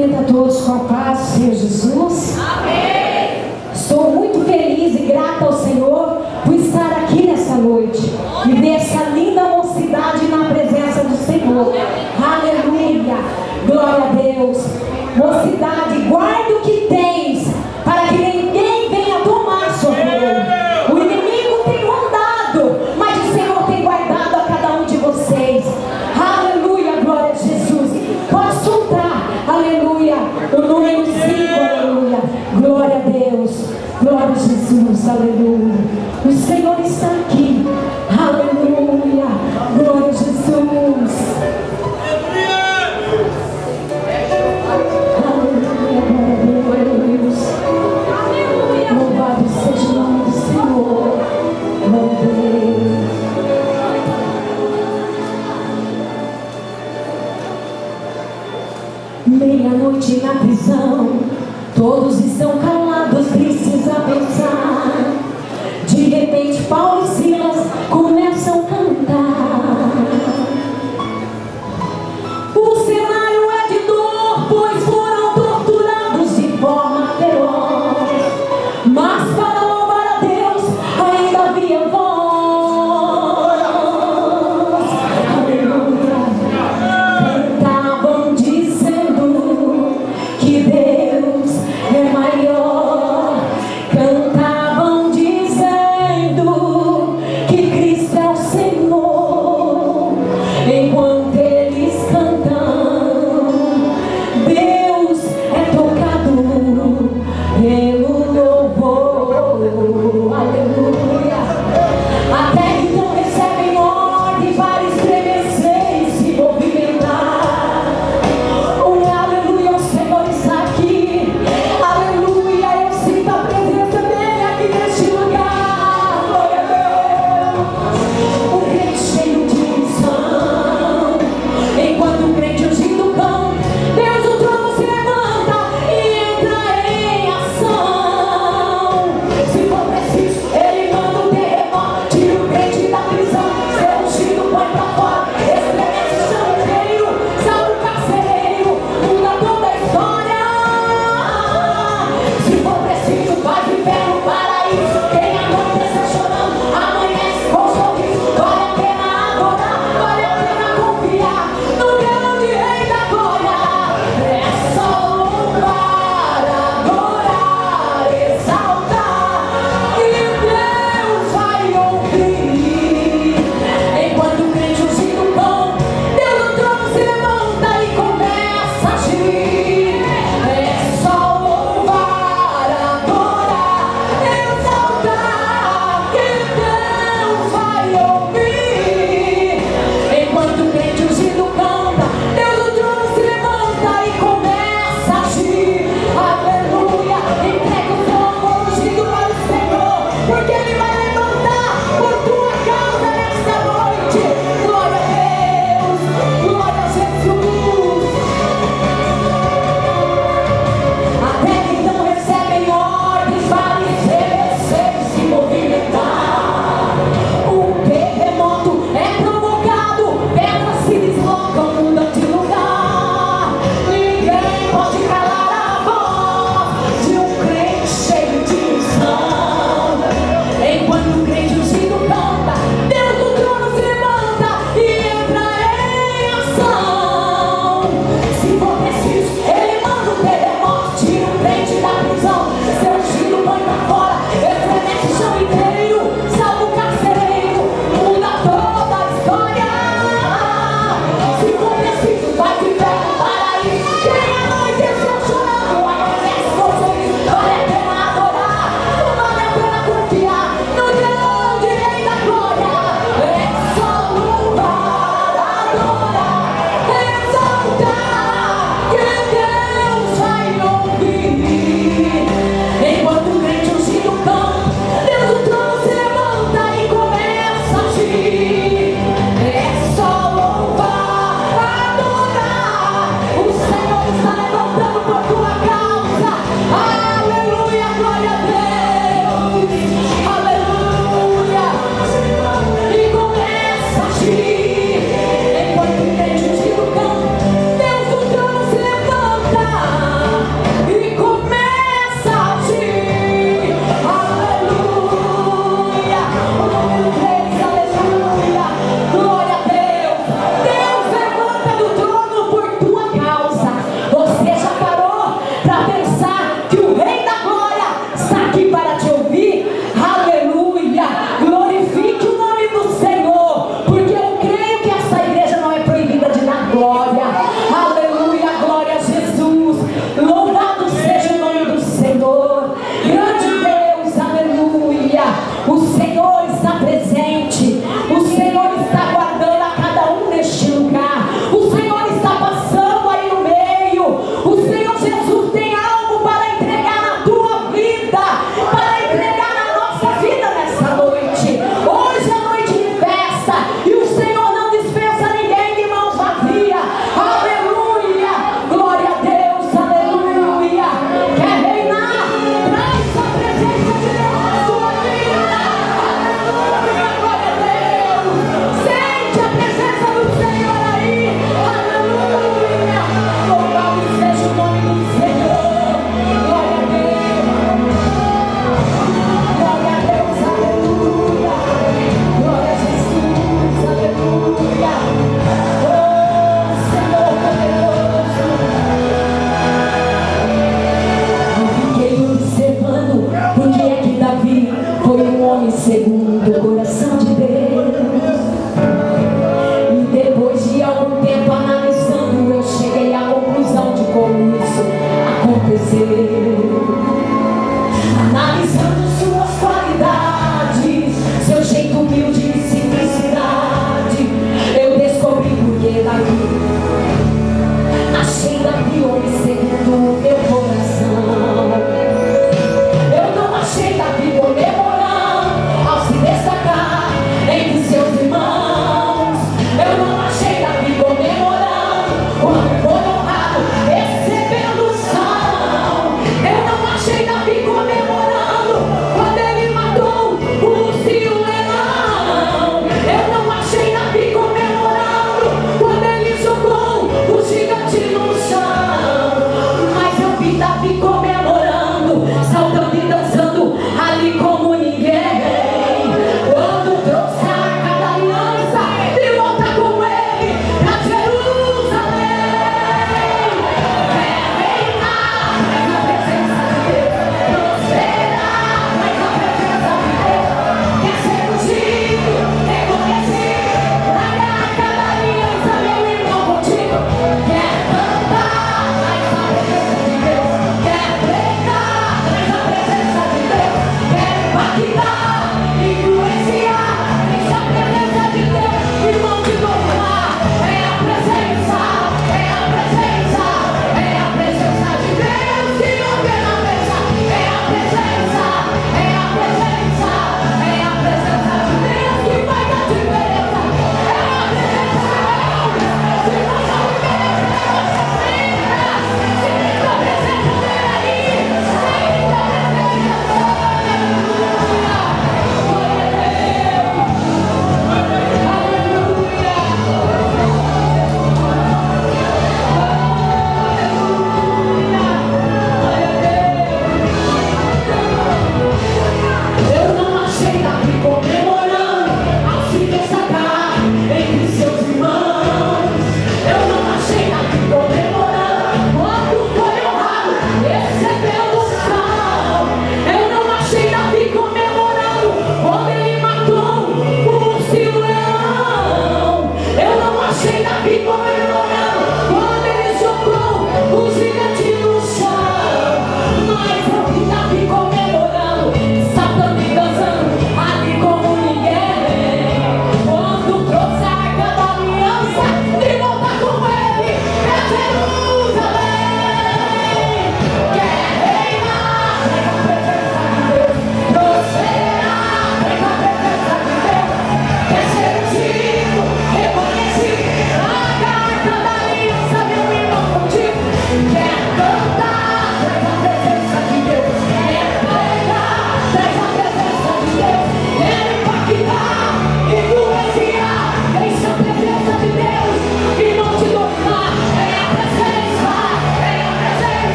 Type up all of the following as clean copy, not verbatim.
Cumprimento a todos com a paz do Senhor Jesus. Amém. Estou muito feliz e grata ao Senhor por estar aqui nessa noite e ver essa linda mocidade na presença do Senhor. Aleluia. Glória a Deus. Mocidade, guarda o que tens, para que ninguém venha tomar socorro. O inimigo tem rondado, mas o Senhor tem guardado a cada um de vocês. Aleluia, glória a Jesus. Pode soltar, aleluia, o número 5, aleluia. Glória a Deus, glória a Jesus, aleluia. O Senhor está aqui, aleluia, glória a Jesus. Meia-noite na prisão, todos estão calados, precisa pensar. De repente Paulo e Silas começam a cantar. O cenário é de dor, pois foram torturados de forma feroz, mas para louvar a Deus ainda havia voz. Cantavam dizendo que Deus é maior. Cantavam dizendo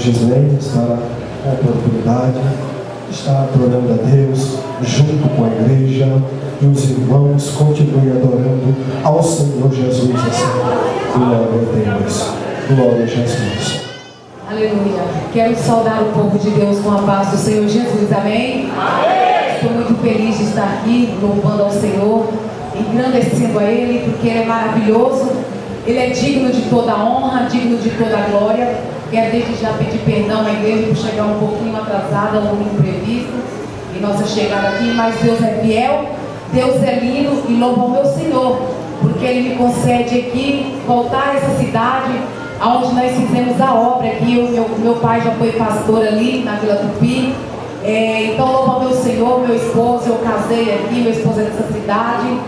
Gislene estará com a oportunidade de estar adorando a Deus junto com a igreja, e os irmãos continuem adorando ao Senhor Jesus assim. Glória a Deus. Glória a Jesus. Aleluia. Quero saudar o povo de Deus com a paz do Senhor Jesus. Amém? Amém. Estou muito feliz de estar aqui louvando ao Senhor, engrandecendo a Ele, porque Ele é maravilhoso. Ele é digno de toda a honra, digno de toda a glória. Quero desde já pedir perdão à igreja por chegar um pouquinho atrasada, um imprevisto em nossa chegada aqui, mas Deus é fiel, Deus é lindo, e louvo ao meu Senhor, porque Ele me concede aqui voltar a essa cidade onde nós fizemos a obra aqui. Meu pai já foi pastor ali na Vila Tupi. Então louvo ao meu Senhor, meu esposo, eu casei aqui, meu esposo é dessa cidade,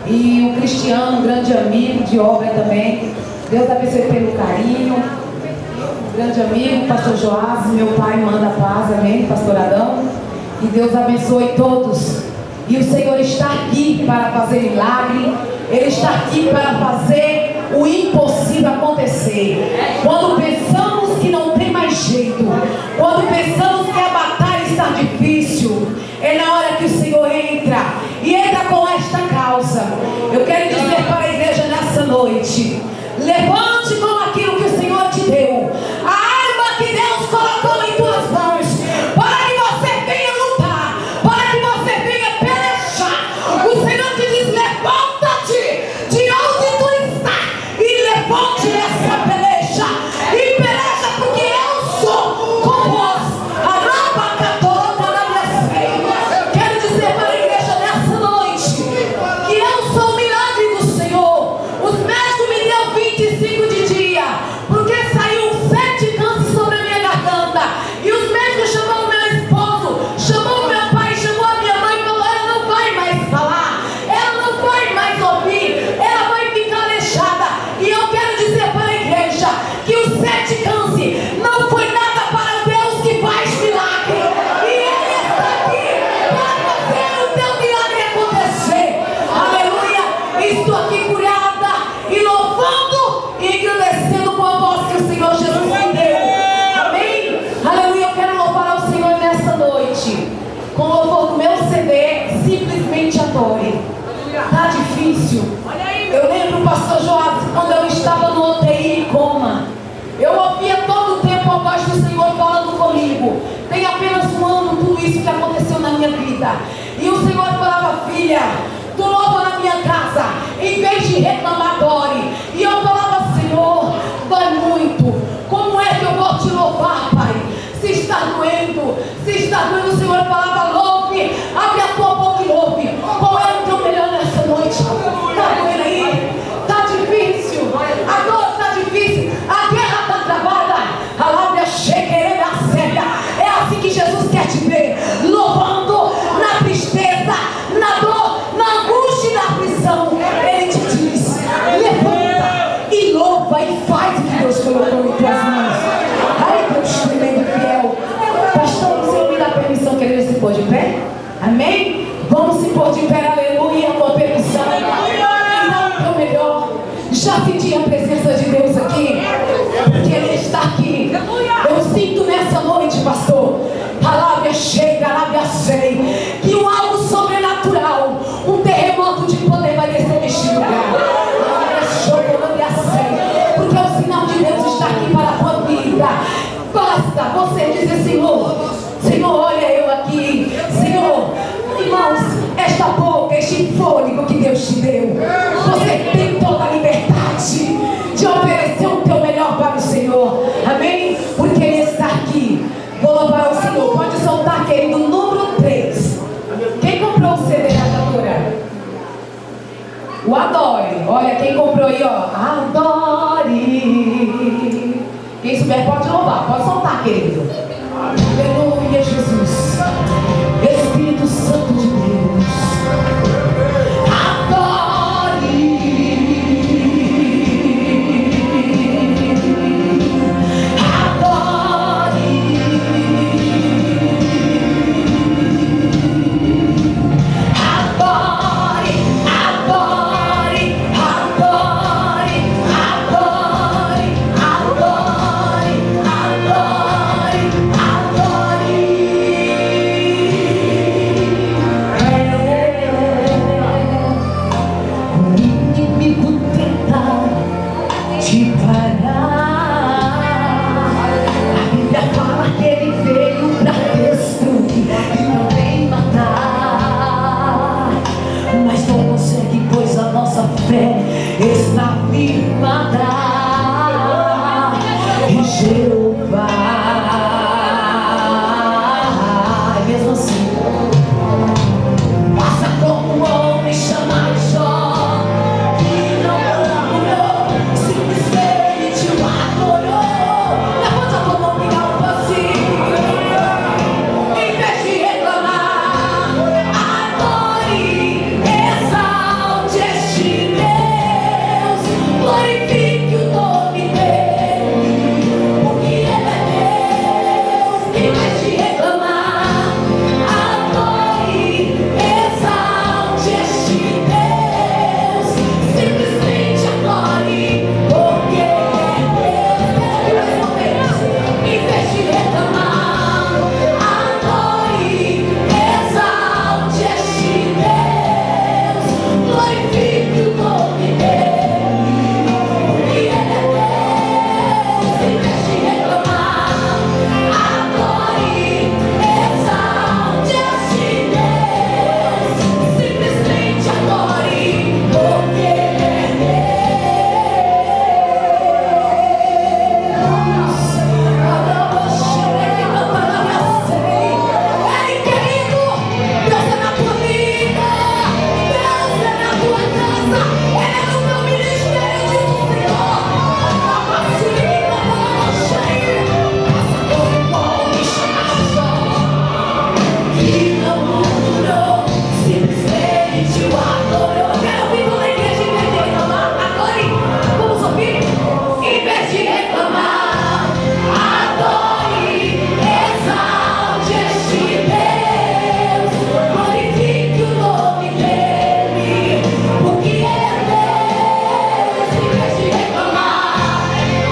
e o Cristiano, um grande amigo de obra também. Deus abençoe pelo carinho. Grande amigo, pastor Joás, meu pai manda paz, amém, pastor Adão. E Deus abençoe todos. E o Senhor está aqui para fazer milagre. Ele está aqui para fazer o impossível acontecer. Quando pensamos que não tem mais jeito, quando pensamos que a batalha está difícil, é na hora que o Senhor entra, e entra com esta causa. Eu quero dizer para a igreja nessa noite: levante com aquilo que o Senhor te deu, a arma que Deus colocou em tuas mãos, para que você venha lutar, para que você venha pelejar. O Senhor te diz: levanta-te de onde tu está e levante essa peleja, e peleja, porque eu sou com vós. Quero dizer para a igreja nessa noite que eu sou o milagre do Senhor. Os médicos me deu 25 de dia, porque saiu 7 cânceres sobre a minha garganta. E os médicos chamou o meu esposo, chamou o meu pai, chamou a minha mãe e falou: ela não vai mais falar, ela não vai mais ouvir, ela vai ficar aleijada. E eu quero dizer para a igreja que os 7 cânceres não foi nada para Deus que faz milagre. E Ele está aqui para fazer o teu milagre acontecer. Aleluia. Estou aqui curada e louvando e agradecendo com a voz que o Senhor Jesus me deu. Amém? Aleluia. Eu quero louvar ao Senhor nessa noite com o louvor do meu CD, Simplesmente Adore. Tá difícil. Eu lembro, pastor Joás, quando eu estava no UTI em coma, eu ouvia todo o tempo a voz do Senhor falando comigo. Tem apenas um ano tudo isso que aconteceu na minha vida. E o Senhor falava: filha, tu louva na minha casa, em vez de reclamar, adore. E eu falava: Senhor, dói muito. Como é que eu vou te louvar, Pai? Se está doendo, o Senhor falava: louve, abre a tua boca e louve. Qual é o teu melhor nessa noite? Está doendo aí? Está difícil, a dor está difícil, a guerra está travada, a lábia chequerena seca. É assim que Jesus quer te ver, louvando na tristeza, na dor, na angústia e na aflição. Ele te diz: levanta e louva e faz o que Deus colocou em tuas mãos. Ai, Deus tremendo e fiel. Pastor, o Senhor me dá permissão, querido, se pôr de pé? Amém? Vamos se pôr de pé, aleluia, com a permissão. E não o teu melhor. Já senti a presença de Deus aqui, porque Ele está aqui. Eu sinto nessa noite, pastor, palavra chega, palavra sei, que um algo sobrenatural, um terremoto de poder vai descer neste lugar. Porque o sinal de Deus está aqui para a tua vida. Basta você dizer: Senhor, olha eu aqui. Senhor, irmãos, esta boca, este fôlego que Deus te deu, você tem toda a liberdade de oferecer o teu melhor para o Senhor. Amém? Porque Ele está aqui. Vou louvar o Senhor. Pode soltar, querido, número 3. Quem comprou o CD da cantora? O Adore. Olha, quem comprou aí, ó. Adore. Quem souber pode louvar. Pode soltar, querido. Aleluia, Jesus. Espírito Santo de Deus. Adore. nossa fé está firmada em Jeová. Mesmo assim, passa como um homem chamado Jó, que não murmurou, simplesmente o adorou. Levanta a tua mão e alto assim, em vez de reclamar, adore, exalte este Deus, glorifique o nome dele, porque ele é Deus. Em vez de reclamar, adore, exalte este Deus, simplesmente adore, porque ele é Deus. Em vez de reclamar, adore, exalte este Deus, glorifique o nome dele, porque ele é Deus. Em vez de reclamar, adore, exalte este Deus, simplesmente adore, porque ele é Ei, querido, Deus é na tua vida, Deus é na tua casa, Ele é no teu ministério, diz o Senhor. Passa como um homem chamado Jó, que não murmurou, simplesmente o adorou. Quero ouvir toda a igreja em vez de reclamar, adore. Vamos ouvir? Em vez de reclamar, adore, exalte este Deus, glorifique o nome dele, porque ele é Deus. Em vez de reclamar,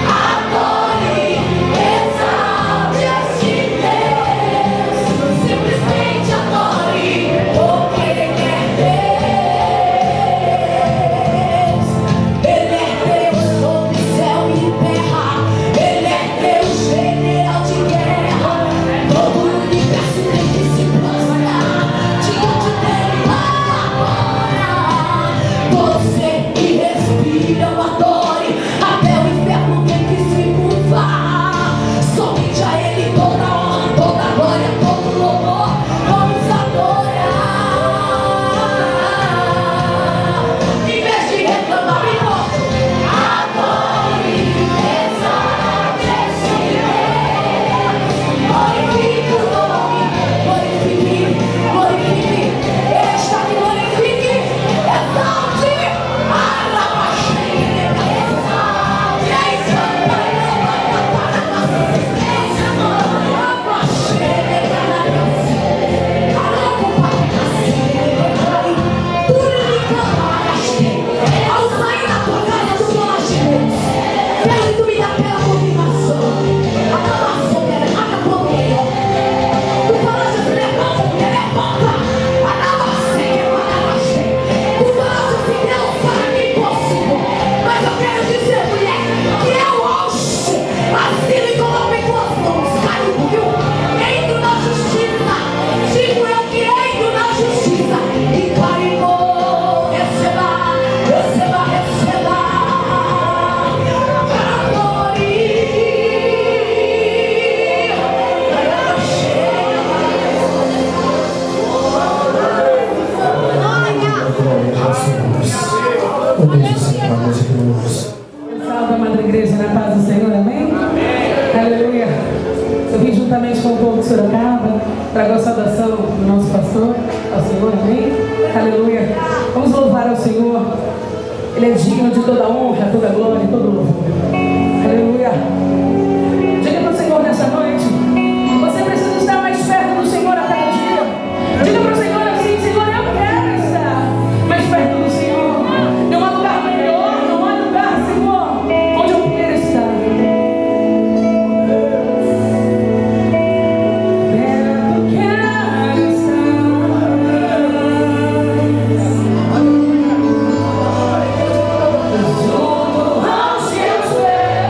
adore, exalte este Deus, simplesmente adore, porque ele é Deus. Ele é Deus sobre céu e terra, Ele é Deus general de guerra. Todo o universo tem que se prostrar diante dele agora. Todo ser que respira o adore, até o inferno tem que se curvar. Somente a Ele toda honra, toda glória, todo louvor, vamos adorar. Em vez de reclamar, me mostra. Adore, exalte este Deus, glorifique o nome, glorifique, glorifique. Ele está aqui, glorifique, exalte, arrabaxei, exalte, ao sair da tua casa, tu falas de Deus. Quero que tu me dá pela motivação. Tu falas de levanta. Tu falas de Deus para mim impossível. Mas eu quero dizer, mulher, que eu ouço assim e coloco tuas mãos. Caiu, viu? Entro na justiça. Digo eu que entro na justiça. E caiu, receba, receba, receba. Salve, amada igreja, na paz do Senhor, amém? Aleluia. Eu vim juntamente com o povo de Sorocaba, trago a saudação do nosso pastor, ao Senhor, amém? Aleluia. Vamos louvar ao Senhor. Ele é digno de toda honra, toda glória e todo louvor. Aleluia. Diga para o Senhor nessa noite, você precisa estar mais perto do Senhor a cada dia. Diga para o Senhor assim, Senhor, eu quero estar mais perto do Senhor. Não há lugar melhor, não há lugar, Senhor, onde eu quero estar. Eu quero estar junto aos seus pés.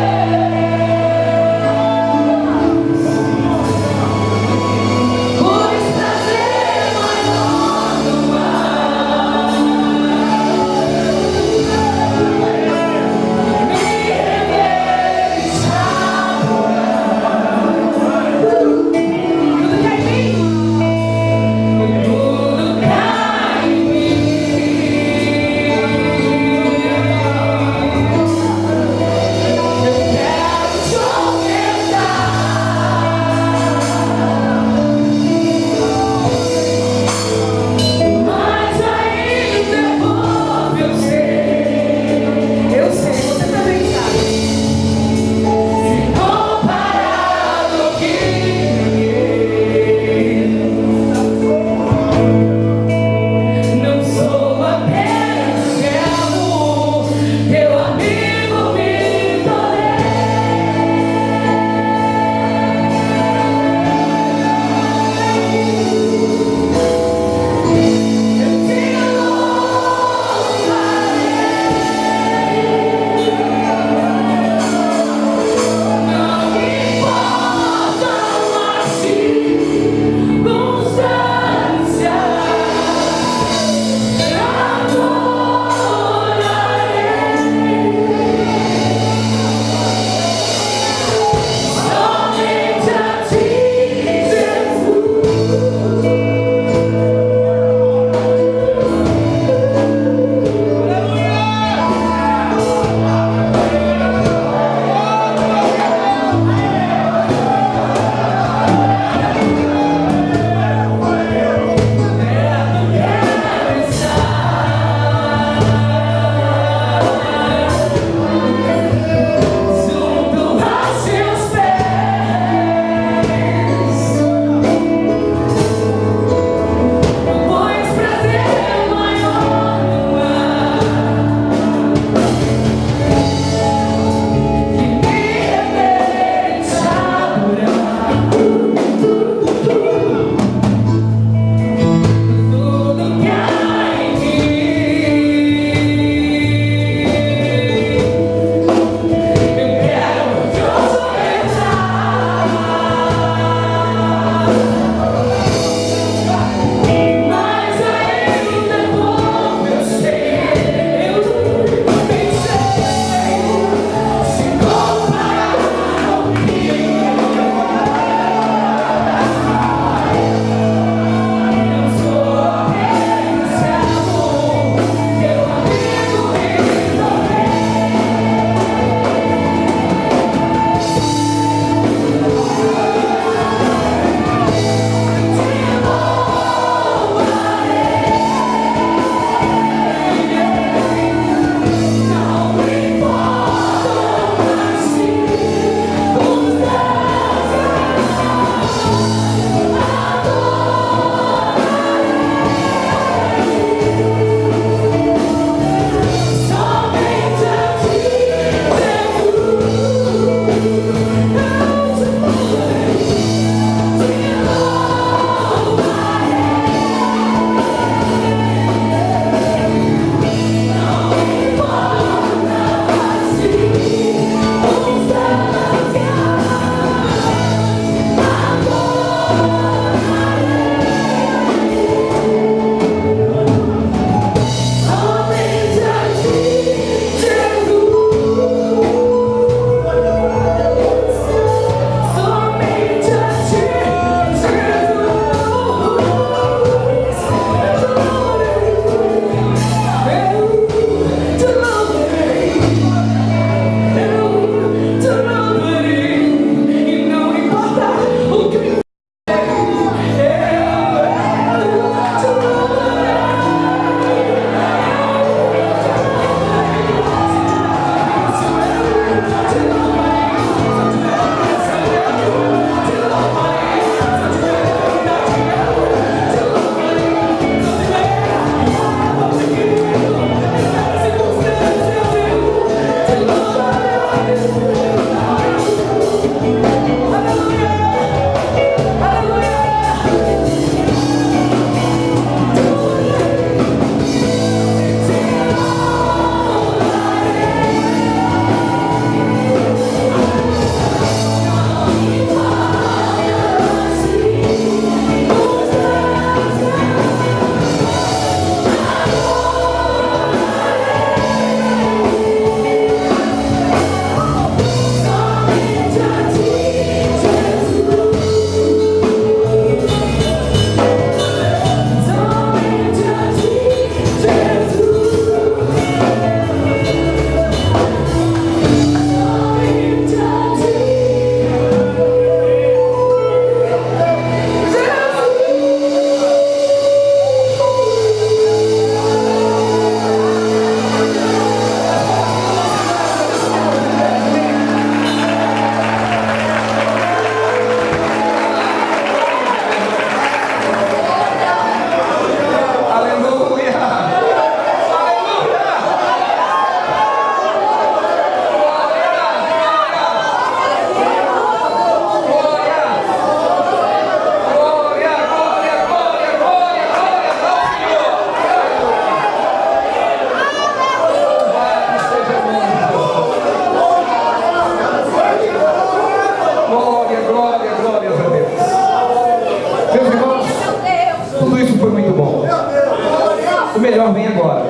agora.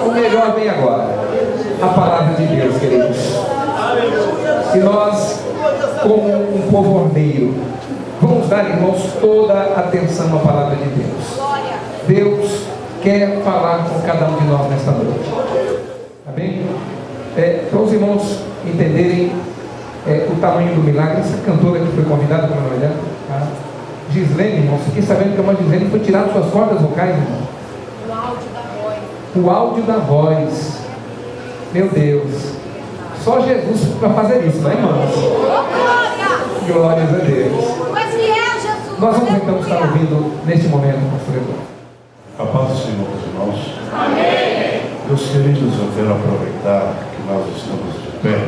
O melhor vem agora. A palavra de Deus, queridos. E nós, como um povo ordeiro, vamos dar, irmãos, toda a atenção à palavra de Deus. Deus quer falar com cada um de nós nesta noite. Amém? Para os irmãos entenderem o tamanho do milagre, essa cantora que foi convidada, como é o nome dela? Gislene, irmãos. Fiquei sabendo que a irmã Gislene foi tirar suas cordas vocais, irmão. O áudio da voz. O áudio da voz. Meu Deus. Só Jesus para fazer isso, não é, irmãos? Glórias a Deus. Mas que é Jesus? Nós vamos então estar ouvindo neste momento, pastor Eduardo. A paz do Senhor, meus irmãos. Amém. Meus queridos, eu quero aproveitar que nós estamos de pé.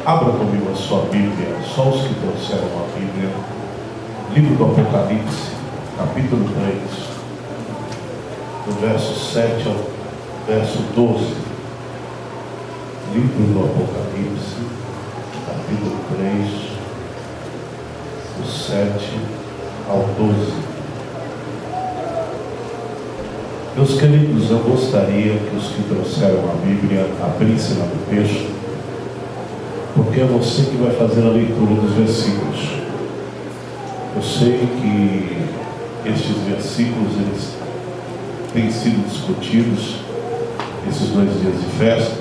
Abra comigo a sua Bíblia, só os que trouxeram a Bíblia. Livro do Apocalipse, capítulo 3, do verso 7 ao verso 12. Livro do Apocalipse, capítulo 3, do 7 ao 12. Meus queridos, eu gostaria que os que trouxeram a Bíblia abrissem lá no texto, porque é você que vai fazer a leitura dos versículos. Eu sei que estes versículos eles têm sido discutidos esses 2 dias de festa,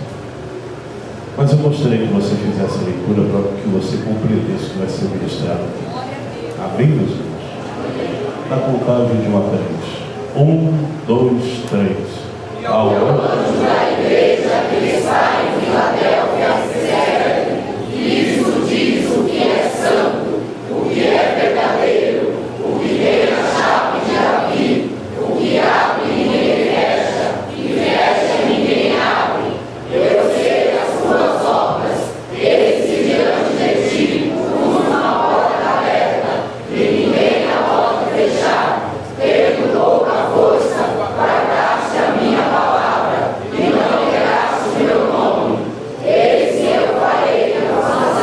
mas eu gostaria que você fizesse a leitura para que você compreendesse o que vai ser ministrado aqui. Amém, meus irmãos? Na contagem de 1 a 3. 1, 2, 3. Ao anjo da igreja que está em Filadélfia, escreve: Isto diz o que é santo, o que é verdadeiro, o que tem a chave de Davi, o que abre e ninguém fecha, e fecha e ninguém abre. Eu sei as tuas obras, eis que diante de ti uma porta aberta, e ninguém a pode fechar. Tendo pouca força, guardaste a minha palavra, e não negaste o meu nome. Eis que eu farei as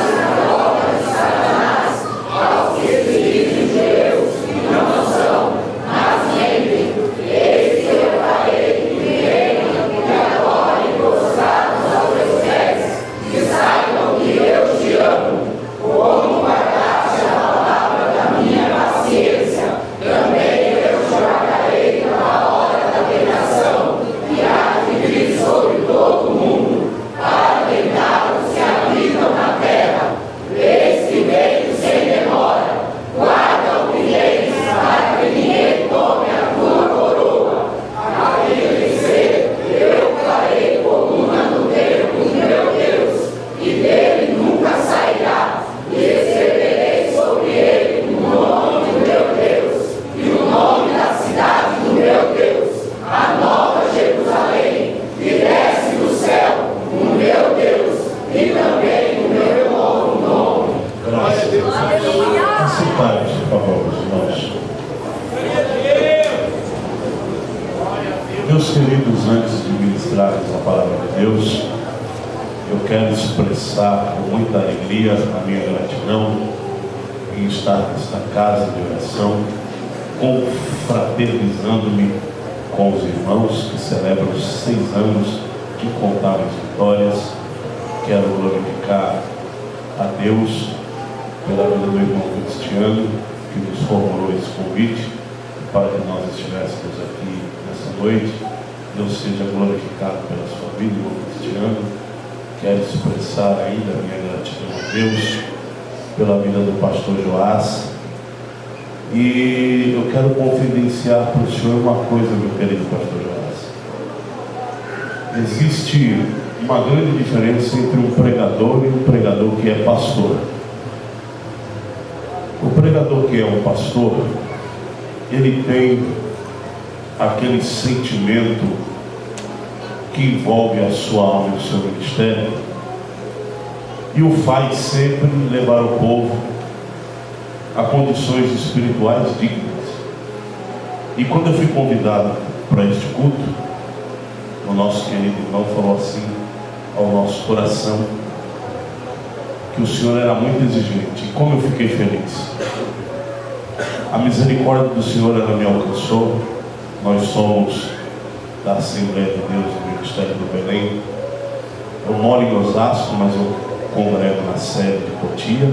sinagogas de Satanás, aos que se dizem judeus e não são, mas mentem. Eis que eu farei que venham e adorem prostrados aos teus pés, que saibam que eu te amo. Como guardaste a palavra da minha paciência, também eu te guardarei na hora da tentação, que há de vir sobre todo o mundo, para tentar os que habitam na terra. Eis que venho sem demora, guarda o que tens, para que ninguém tome a tua coroa. Aquele ser, eu farei coluna no templo do meu Deus, e dele nunca sairá, e escreverei sobre ele o nome do meu Deus, e o nome da cidade do meu Deus, a nova Jerusalém, que desce do céu, o meu Deus, e também o meu novo nome. Graças a Deus. Aceitai, por favor, meus irmãos. Meus queridos, antes de ministrarmos a palavra de Deus, eu quero expressar com muita alegria a minha gratidão em estar nesta casa de oração, confraternizando-me com os irmãos que celebram 6 anos de incontáveis vitórias. Quero glorificar a Deus pela vida do irmão Cristiano, que nos formulou esse convite para que nós estivéssemos aqui nessa noite. Deus seja glorificado pela sua vida, irmão Cristiano. Quero expressar ainda a minha gratidão a Deus pela vida do pastor Joás. E eu quero confidenciar para o senhor uma coisa, meu querido pastor Joás. Existe uma grande diferença entre um pregador e um pregador que é pastor. O pregador que é um pastor, ele tem aquele sentimento que envolve a sua alma e o seu ministério, e o faz sempre levar o povo a condições espirituais dignas. E quando eu fui convidado para este culto, o nosso querido irmão falou assim ao nosso coração, que o Senhor era muito exigente. E como eu fiquei feliz. A misericórdia do Senhor, ela me alcançou. Nós somos da Assembleia de Deus do Ministério do Belém. Eu moro em Osasco, mas eu congrego na sede de Cotia.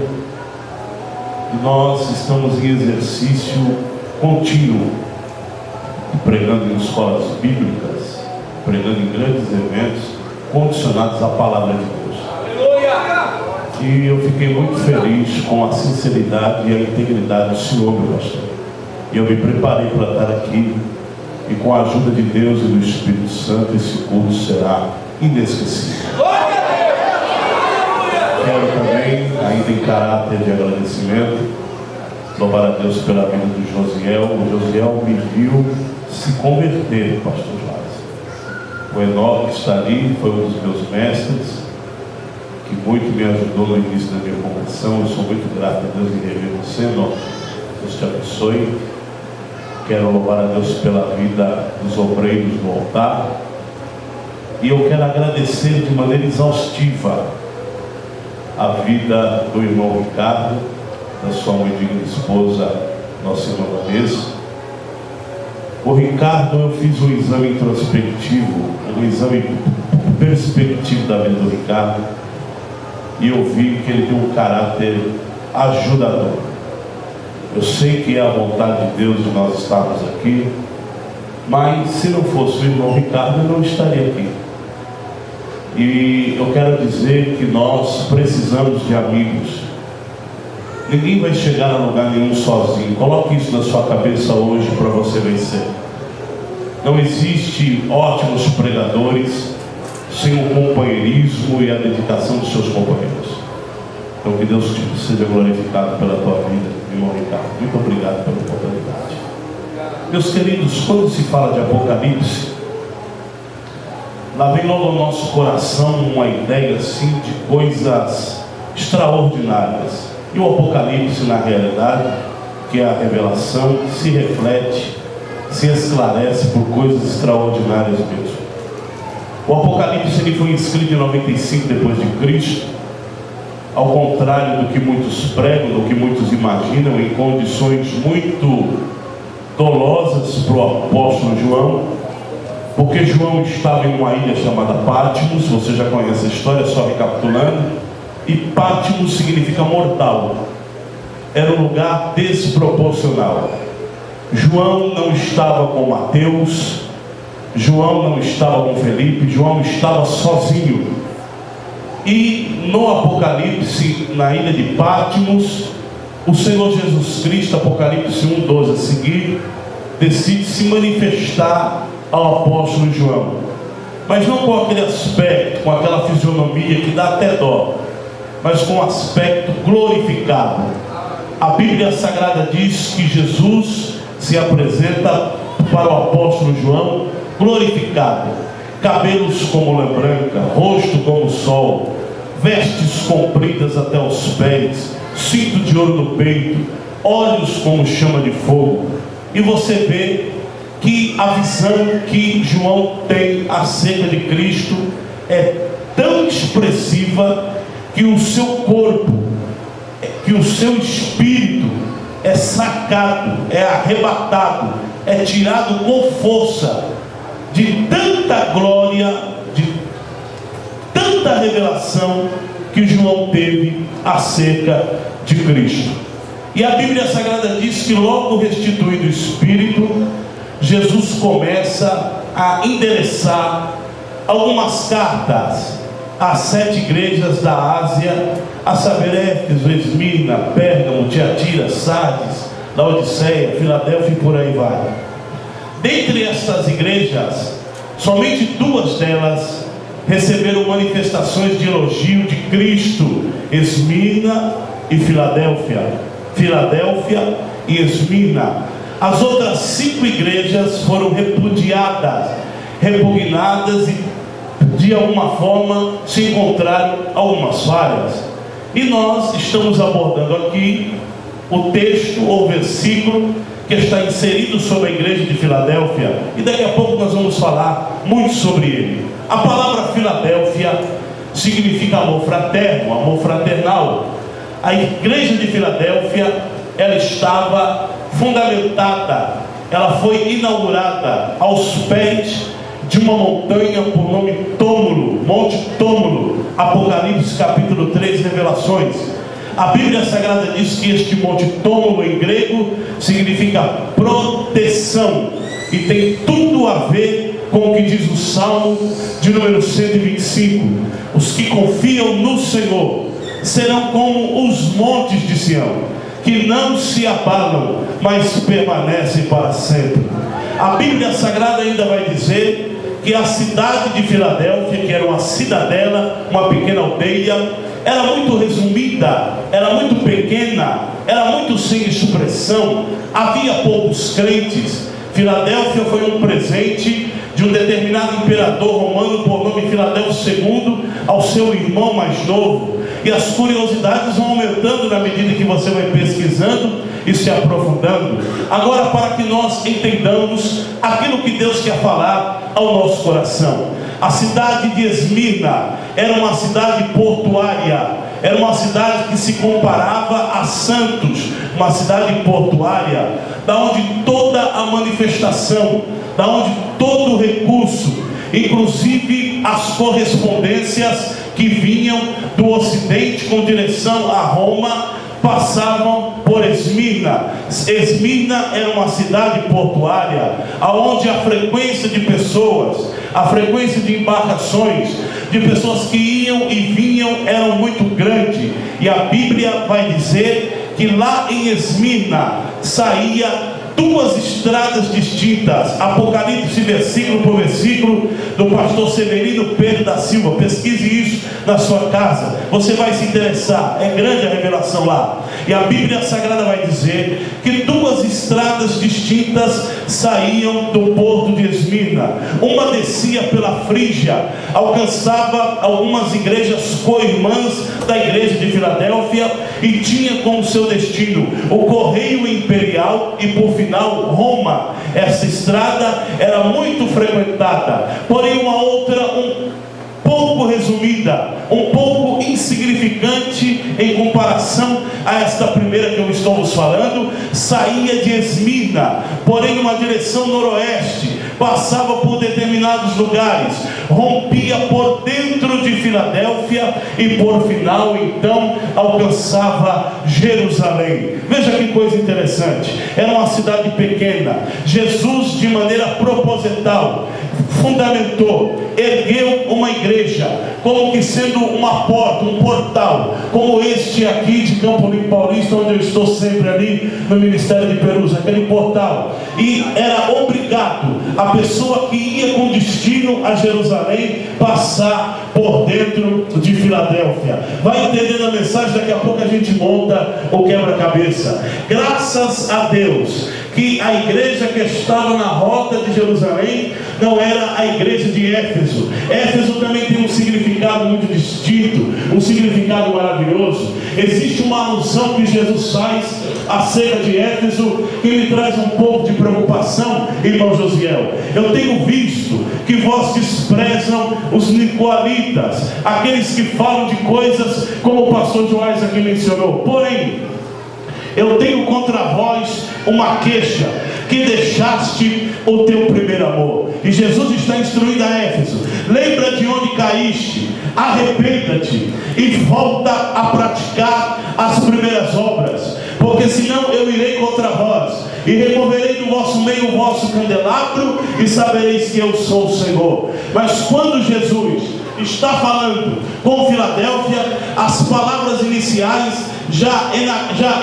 E nós estamos em exercício contínuo, pregando em escolas bíblicas, pregando em grandes eventos, condicionados à palavra de Deus. Aleluia! E eu fiquei muito feliz com a sinceridade e a integridade do Senhor, meu pastor. E eu me preparei para estar aqui, e com a ajuda de Deus e do Espírito Santo, esse culto será inesquecível. Quero também, ainda em caráter de agradecimento, louvar a Deus pela vida do Josiel. O Josiel me viu se converter, pastor Joás. O Enoque está ali, foi um dos meus mestres, que muito me ajudou no início da minha conversão. Eu sou muito grato a Deus em rever você, Enoque. Deus te abençoe. Quero louvar a Deus pela vida dos obreiros do altar. E eu quero agradecer de maneira exaustiva a vida do irmão Ricardo, da sua muito digna esposa, nossa irmã Vanessa. O Ricardo, eu fiz um exame introspectivo, um exame perspectivo da vida do Ricardo, e eu vi que ele tem um caráter ajudador. Eu sei que é a vontade de Deus de nós estarmos aqui, mas se não fosse o irmão Ricardo, eu não estaria aqui. E eu quero dizer que nós precisamos de amigos. Ninguém vai chegar a lugar nenhum sozinho. Coloque isso na sua cabeça hoje para você vencer. Não existe ótimos pregadores sem o companheirismo e a dedicação dos seus companheiros. Então que Deus seja glorificado pela tua vida, irmão Ricardo. Muito obrigado pela oportunidade. Meus queridos, quando se fala de Apocalipse, lá vem logo ao nosso coração uma ideia assim de coisas extraordinárias. E o Apocalipse, na realidade, que é a revelação, se reflete, se esclarece por coisas extraordinárias mesmo. O Apocalipse ele foi escrito em 95 depois de Cristo, ao contrário do que muitos pregam, do que muitos imaginam, em condições muito dolosas para o apóstolo João, porque João estava em uma ilha chamada Patmos. Você já conhece a história, só recapitulando. E Patmos significa mortal. Era um lugar desproporcional. João não estava com Mateus, João não estava com Felipe, João estava sozinho. E no Apocalipse, na ilha de Patmos, o Senhor Jesus Cristo, Apocalipse 1:12 a seguir, decide se manifestar ao apóstolo João, mas não com aquele aspecto, com aquela fisionomia que dá até dó, mas com um aspecto glorificado. A Bíblia Sagrada diz que Jesus se apresenta para o apóstolo João glorificado, cabelos como lã branca, rosto como o sol, vestes compridas até os pés, cinto de ouro no peito, olhos como chama de fogo. E você vê que a visão que João tem acerca de Cristo é tão expressiva que o seu corpo, que o seu espírito é sacado, é arrebatado, é tirado com força de tanta glória, de tanta revelação que João teve acerca de Cristo. E a Bíblia Sagrada diz que logo restituído o espírito, Jesus começa a endereçar algumas cartas às 7 igrejas da Ásia, a saber, Éfeso, Esmirna, Pérgamo, Tiatira, Sardes, Laodiceia, Filadélfia e por aí vai. Dentre estas igrejas, somente 2 delas receberam manifestações de elogio de Cristo: Esmirna e Filadélfia. Filadélfia e Esmirna. As outras 5 igrejas foram repudiadas, repugnadas, e de alguma forma se encontraram algumas falhas. E nós estamos abordando aqui o texto ou versículo que está inserido sobre a igreja de Filadélfia, e daqui a pouco nós vamos falar muito sobre ele. A palavra Filadélfia significa amor fraterno, amor fraternal. A igreja de Filadélfia, ela estava fundamentada, ela foi inaugurada aos pés de uma montanha por nome Túmulo, Monte Túmulo. Apocalipse capítulo 3, Revelações. A Bíblia Sagrada diz que este Monte Túmulo em grego significa proteção, e tem tudo a ver com o que diz o Salmo de número 125. Os que confiam no Senhor serão como os montes de Sião, que não se abalam, mas permanecem para sempre. A Bíblia Sagrada ainda vai dizer que a cidade de Filadélfia, que era uma cidadela, uma pequena aldeia, era muito resumida, era muito pequena, era muito sem expressão, havia poucos crentes. Filadélfia foi um presente de um determinado imperador romano por nome Filadélfio II ao seu irmão mais novo. E as curiosidades vão aumentando na medida que você vai pesquisando e se aprofundando. Agora, para que nós entendamos aquilo que Deus quer falar ao nosso coração. A cidade de Esmirna era uma cidade portuária, era uma cidade que se comparava a Santos, uma cidade portuária, da onde toda a manifestação, da onde todo o recurso, inclusive as correspondências que vinham do Ocidente com direção a Roma, passavam por Esmirna. Esmirna era uma cidade portuária, aonde a frequência de pessoas, a frequência de embarcações, de pessoas que iam e vinham era muito grande. E a Bíblia vai dizer que lá em Esmirna saía duas estradas distintas. Apocalipse, versículo por versículo, do pastor Severino Pedro da Silva. Pesquise isso na sua casa, você vai se interessar, é grande a revelação lá. E a Bíblia Sagrada vai dizer que duas estradas distintas saíam do porto de Esmirna. Uma descia pela Frígia, alcançava algumas igrejas co-irmãs da igreja de Filadélfia e tinha como seu destino o correio imperial e por final Roma. Essa estrada era muito frequentada, porém uma outra pouco resumida, um pouco insignificante em comparação a esta primeira que eu estou vos falando, saía de Esmirna, porém numa direção noroeste, passava por determinados lugares, rompia por dentro de Filadélfia e por final então alcançava Jerusalém. Veja que coisa interessante, era uma cidade pequena. Jesus, de maneira proposital, fundamentou, ergueu uma igreja como que sendo uma porta, um portal, como este aqui de Campo Limpo Paulista, onde eu estou sempre ali no Ministério de Perus, aquele portal. E era obrigado a pessoa que ia com destino a Jerusalém passar por dentro de Filadélfia. Vai entendendo a mensagem, daqui a pouco a gente monta o quebra-cabeça. Graças a Deus que a igreja que estava na rota de Jerusalém não era a igreja de Éfeso. Éfeso também tem um significado muito distinto, um significado maravilhoso. Existe uma alusão que Jesus faz acerca de Éfeso que me traz um pouco de preocupação, irmão Josiel. Eu tenho visto que vós desprezam os nicolaítas, aqueles que falam de coisas como o pastor Joás aqui mencionou. Porém, eu tenho contra vós uma queixa, que deixaste o teu primeiro amor. E Jesus está instruindo a Éfeso: lembra de onde caíste, arrependa-te e volta a praticar as primeiras obras, porque senão eu irei contra vós e removerei do vosso meio o vosso candelabro e sabereis que eu sou o Senhor. Mas quando Jesus está falando com Filadélfia, as palavras iniciais já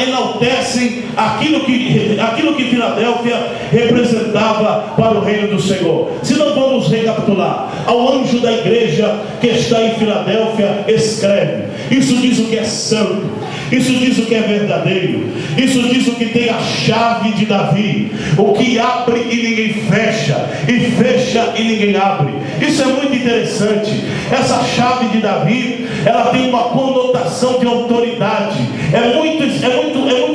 enaltecem aquilo que Filadélfia representava para o reino do Senhor. Se não, vamos recapitular. Ao anjo da igreja que está em Filadélfia escreve: isso diz o que é santo, isso diz o que é verdadeiro, isso diz o que tem a chave de Davi, o que abre e ninguém fecha, e fecha e ninguém abre. Isso é muito interessante. Essa chave de Davi, ela tem uma conotação de autoridade. É muito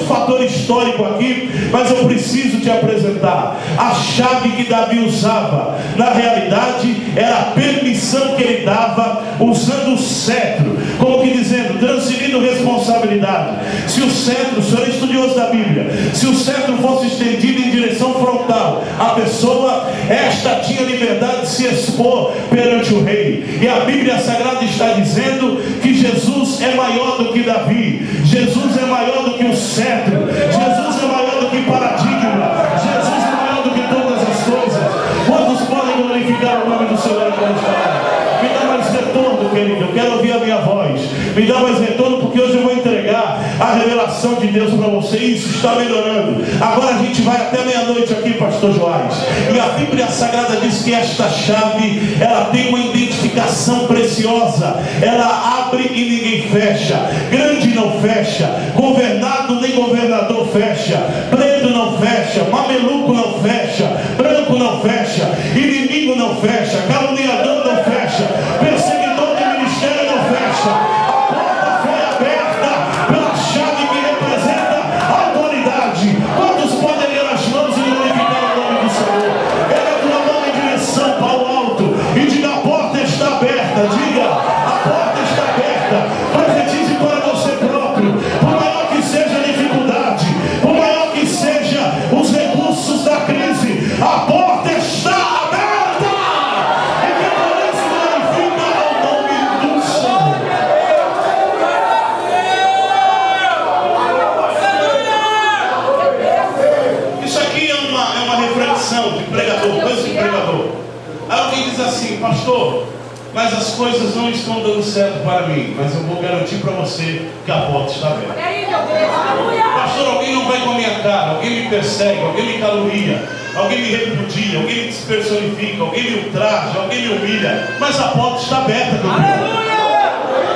fator histórico aqui, mas eu preciso te apresentar. A chave que Davi usava, na realidade, era a permissão que ele dava, usando o cetro, como que dizendo, transferindo responsabilidade. Se o cetro, o senhor é estudioso da Bíblia, se o cetro fosse estendido em direção frontal, a pessoa, esta tinha liberdade de se expor perante o rei. E a Bíblia Sagrada está dizendo que Jesus é maior do que Davi, Jesus é maior do que o cetro, Jesus é maior do que paradigma, Jesus é maior do que todas as coisas. Quantos podem glorificar o nome do Senhor enquanto falar? Me dá mais retorno, querido, eu quero ouvir a minha voz. Me dá mais retorno, porque hoje eu vou entregar a revelação de Deus para você. Isso está melhorando. Agora a gente vai até meia-noite aqui, pastor Joás. E a Bíblia Sagrada diz que esta chave, ela tem uma identificação preciosa. Ela abre e ninguém fecha. Grande não fecha. Governado nem governador fecha. Preto não fecha. Mameluco não fecha. Branco não fecha. Inimigo não fecha. Caluniador não fecha. Perseguidor de ministério não fecha. A porta foi aberta pela chave que representa a autoridade. Quantos podem ler as mãos e glorificar o nome do Senhor? Pega a tua mão em direção para o alto e diga: a porta está aberta. Diga: a porta está aberta. Profetize para você próprio. Por maior que seja a dificuldade, por maior que seja os recursos da crise, a porta está aberta. De pregador, coisa de pregador. Aí alguém diz assim: pastor, mas as coisas não estão dando certo para mim, mas eu vou garantir para você que a porta está aberta. Pastor, alguém não vai com a minha cara, alguém me persegue, alguém me calunia, alguém me repudia, alguém me despersonifica, alguém me ultraja, alguém me humilha, mas a porta está aberta, querido.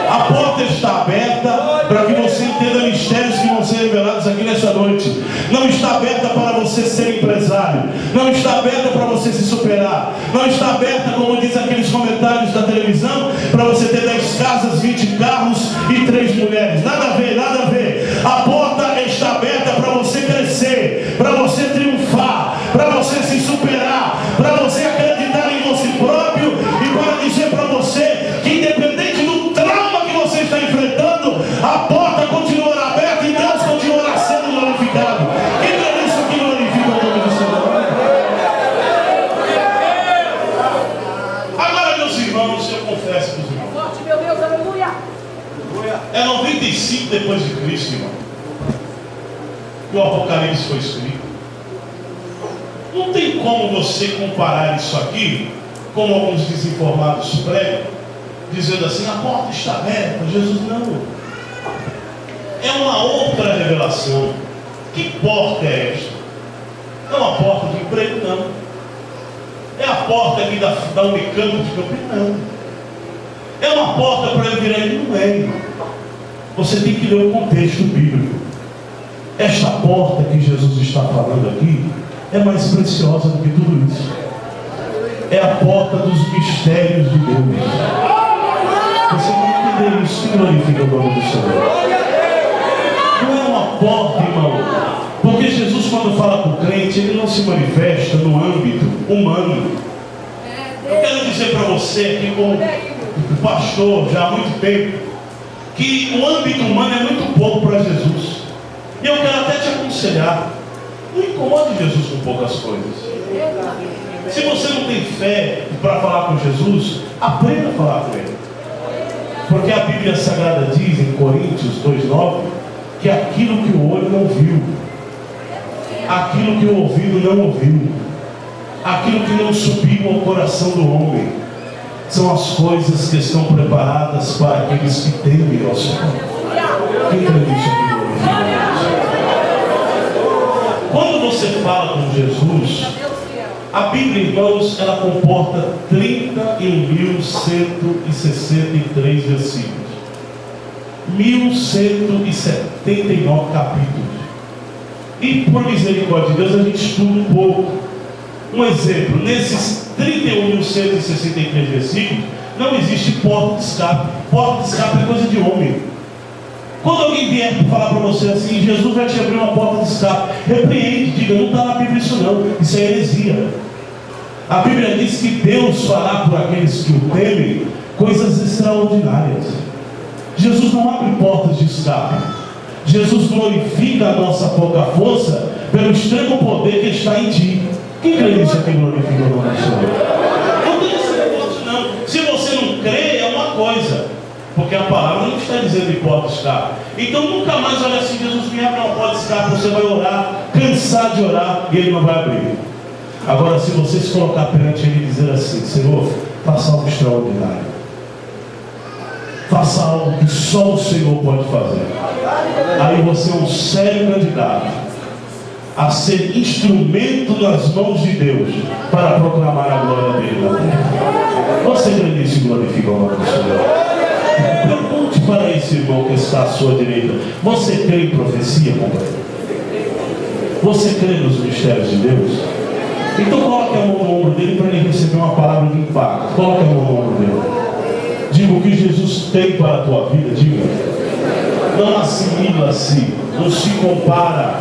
A porta está aberta para que você entenda mistérios que vão ser revelados aqui nessa noite. Não está aberta para você ser empresário. Não está aberta para você se superar. Não está aberta, como diz aqueles comentários da televisão, para você ter 10 casas, 20 carros e 3 mulheres. Nada a ver, nada a ver. A porta está aberta para você crescer, para você triunfar, para você se superar, para você acreditar em você próprio e para dizer para você que, independente do trauma que você está enfrentando, a porta continuará aberta e Deus continuará sendo glorificado. Quem é isso que glorifica o nome do Senhor? Agora, meus irmãos, eu confesso para os irmãos, Forte, meu Deus, aleluia. é 95 depois de Cristo, irmão, que o Apocalipse foi escrito. Não tem como você comparar isso aqui, como alguns desinformados pregam, dizendo assim: a porta está aberta. Jesus não. É uma outra revelação. Que porta é esta? Não é uma porta de emprego, não. É a porta aqui da Unicamp de Campinas, não. É uma porta para eu virar ele, não é, irmão. Você tem que ler o contexto bíblico. Esta porta que Jesus está falando aqui é mais preciosa do que tudo isso. É a porta dos mistérios de Deus. Você tem que entender isso, que glorifica o nome do Senhor. Não é uma porta, irmão, porque Jesus, quando fala com o crente, ele não se manifesta no âmbito humano. Eu quero dizer para você aqui, como pastor já há muito tempo, que o âmbito humano é muito pouco para Jesus. E eu quero até te aconselhar: não incomode Jesus com poucas coisas. Se você não tem fé para falar com Jesus, aprenda a falar com Ele. Porque a Bíblia Sagrada diz em Coríntios 2,9 que aquilo que o olho não viu, aquilo que o ouvido não ouviu, aquilo que não subiu ao coração do homem, são as coisas que estão preparadas para aqueles que temem ao Senhor. Quem acredita aqui? Quando você fala com Jesus, a Bíblia, irmãos, ela comporta 31.163 versículos, 1.179 capítulos. E por misericórdia de Deus, a gente estuda um pouco. Um exemplo: nesses 31.163 versículos, não existe porta de escape. Porta de escape é coisa de homem. Quando alguém vier falar para você assim: Jesus vai te abrir uma porta de escape, repreende, diga: não está na Bíblia isso não, isso é heresia. A Bíblia diz que Deus fará por aqueles que o temem coisas extraordinárias. Jesus não abre portas de escape. Jesus glorifica a nossa pouca força pelo extremo poder que está em ti. Quem crê nisso aqui glorifica o nome do Senhor? Não tem esse negócio não. Se você não crê, é uma coisa. Porque a palavra não está dizendo que pode estar. Então nunca mais olha assim, Jesus me abre uma porta de escape, você vai orar, cansar de orar e ele não vai abrir. Agora se você se colocar perante ele e dizer assim, Senhor, faça algo extraordinário. Faça algo que só o Senhor pode fazer. Aí você é um sério candidato a ser instrumento nas mãos de Deus para proclamar a glória dele na terra. Você crê nisso e glorifica o nome do Senhor? Pergunte para esse irmão que está à sua direita: você crê em profecia, companheiro? Você crê nos mistérios de Deus? Então coloque a mão no ombro dele para ele receber uma palavra de impacto. Coloque a mão no ombro dele. Diga o que Jesus tem para a tua vida. Diga. Não assimila-se, não se compara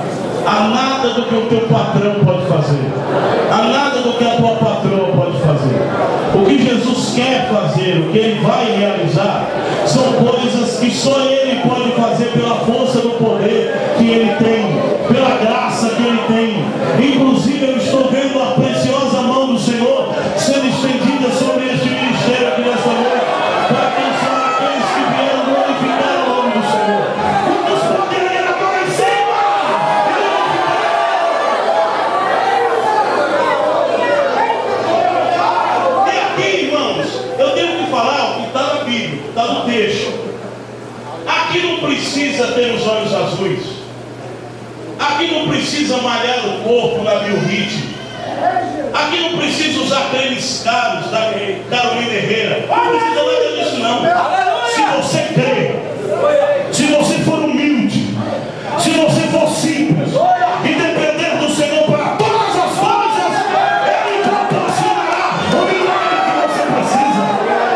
a nada do que o teu patrão pode fazer, a nada do que a tua patroa pode fazer. O que Jesus quer fazer, o que Ele vai realizar, são coisas que só Ele pode fazer pela força do poder que Ele tem, pela graça que Ele tem. Inclusive eu estou vendo a preciosa mão do Senhor sendo estendida sobre este ministério aqui nesta noite, para alcançar aqueles que vieram glorificar o nome do Senhor. Quantos poderem a mão em cima? E aqui, irmãos, eu tenho que falar o que está na Bíblia, está no texto. Aqui não precisa ter os olhos azuis. Aqui não precisa malhar o corpo na biorritmo. Aqui não precisa usar tênis caros da Carolina Herrera. Não precisa nada disso não. Se você crê, se você for humilde, se você for simples e depender do Senhor para todas as coisas, Ele proporcionará o milagre que você precisa.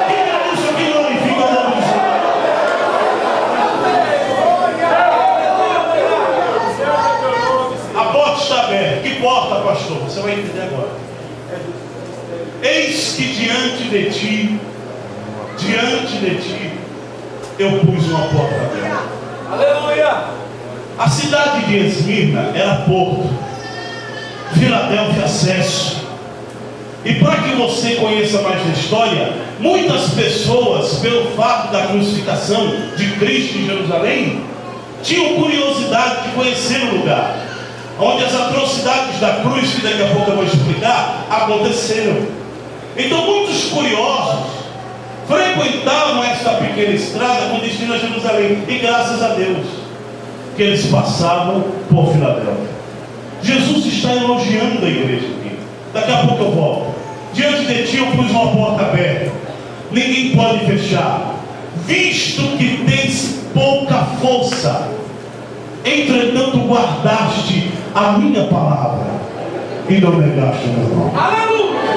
E é isso que glorifica o nome do Senhor. A porta está aberta. Que porta, pastor? Você vai entender agora. Eis que diante de ti, eu pus uma porta aberta. Aleluia! A cidade de Esmirna era porto, Filadélfia acesso. E para que você conheça mais da história, muitas pessoas, pelo fato da crucificação de Cristo em Jerusalém, tinham curiosidade de conhecer o lugar onde as atrocidades da cruz, que daqui a pouco eu vou explicar, aconteceram. Então muitos curiosos frequentavam esta pequena estrada com destino a Jerusalém, e graças a Deus que eles passavam por Filadélfia. Jesus está elogiando a igreja aqui. Daqui a pouco eu volto. Diante de ti eu pus uma porta aberta, ninguém pode fechar, visto que tens pouca força, entretanto guardaste a minha palavra e não negaste o meu nome.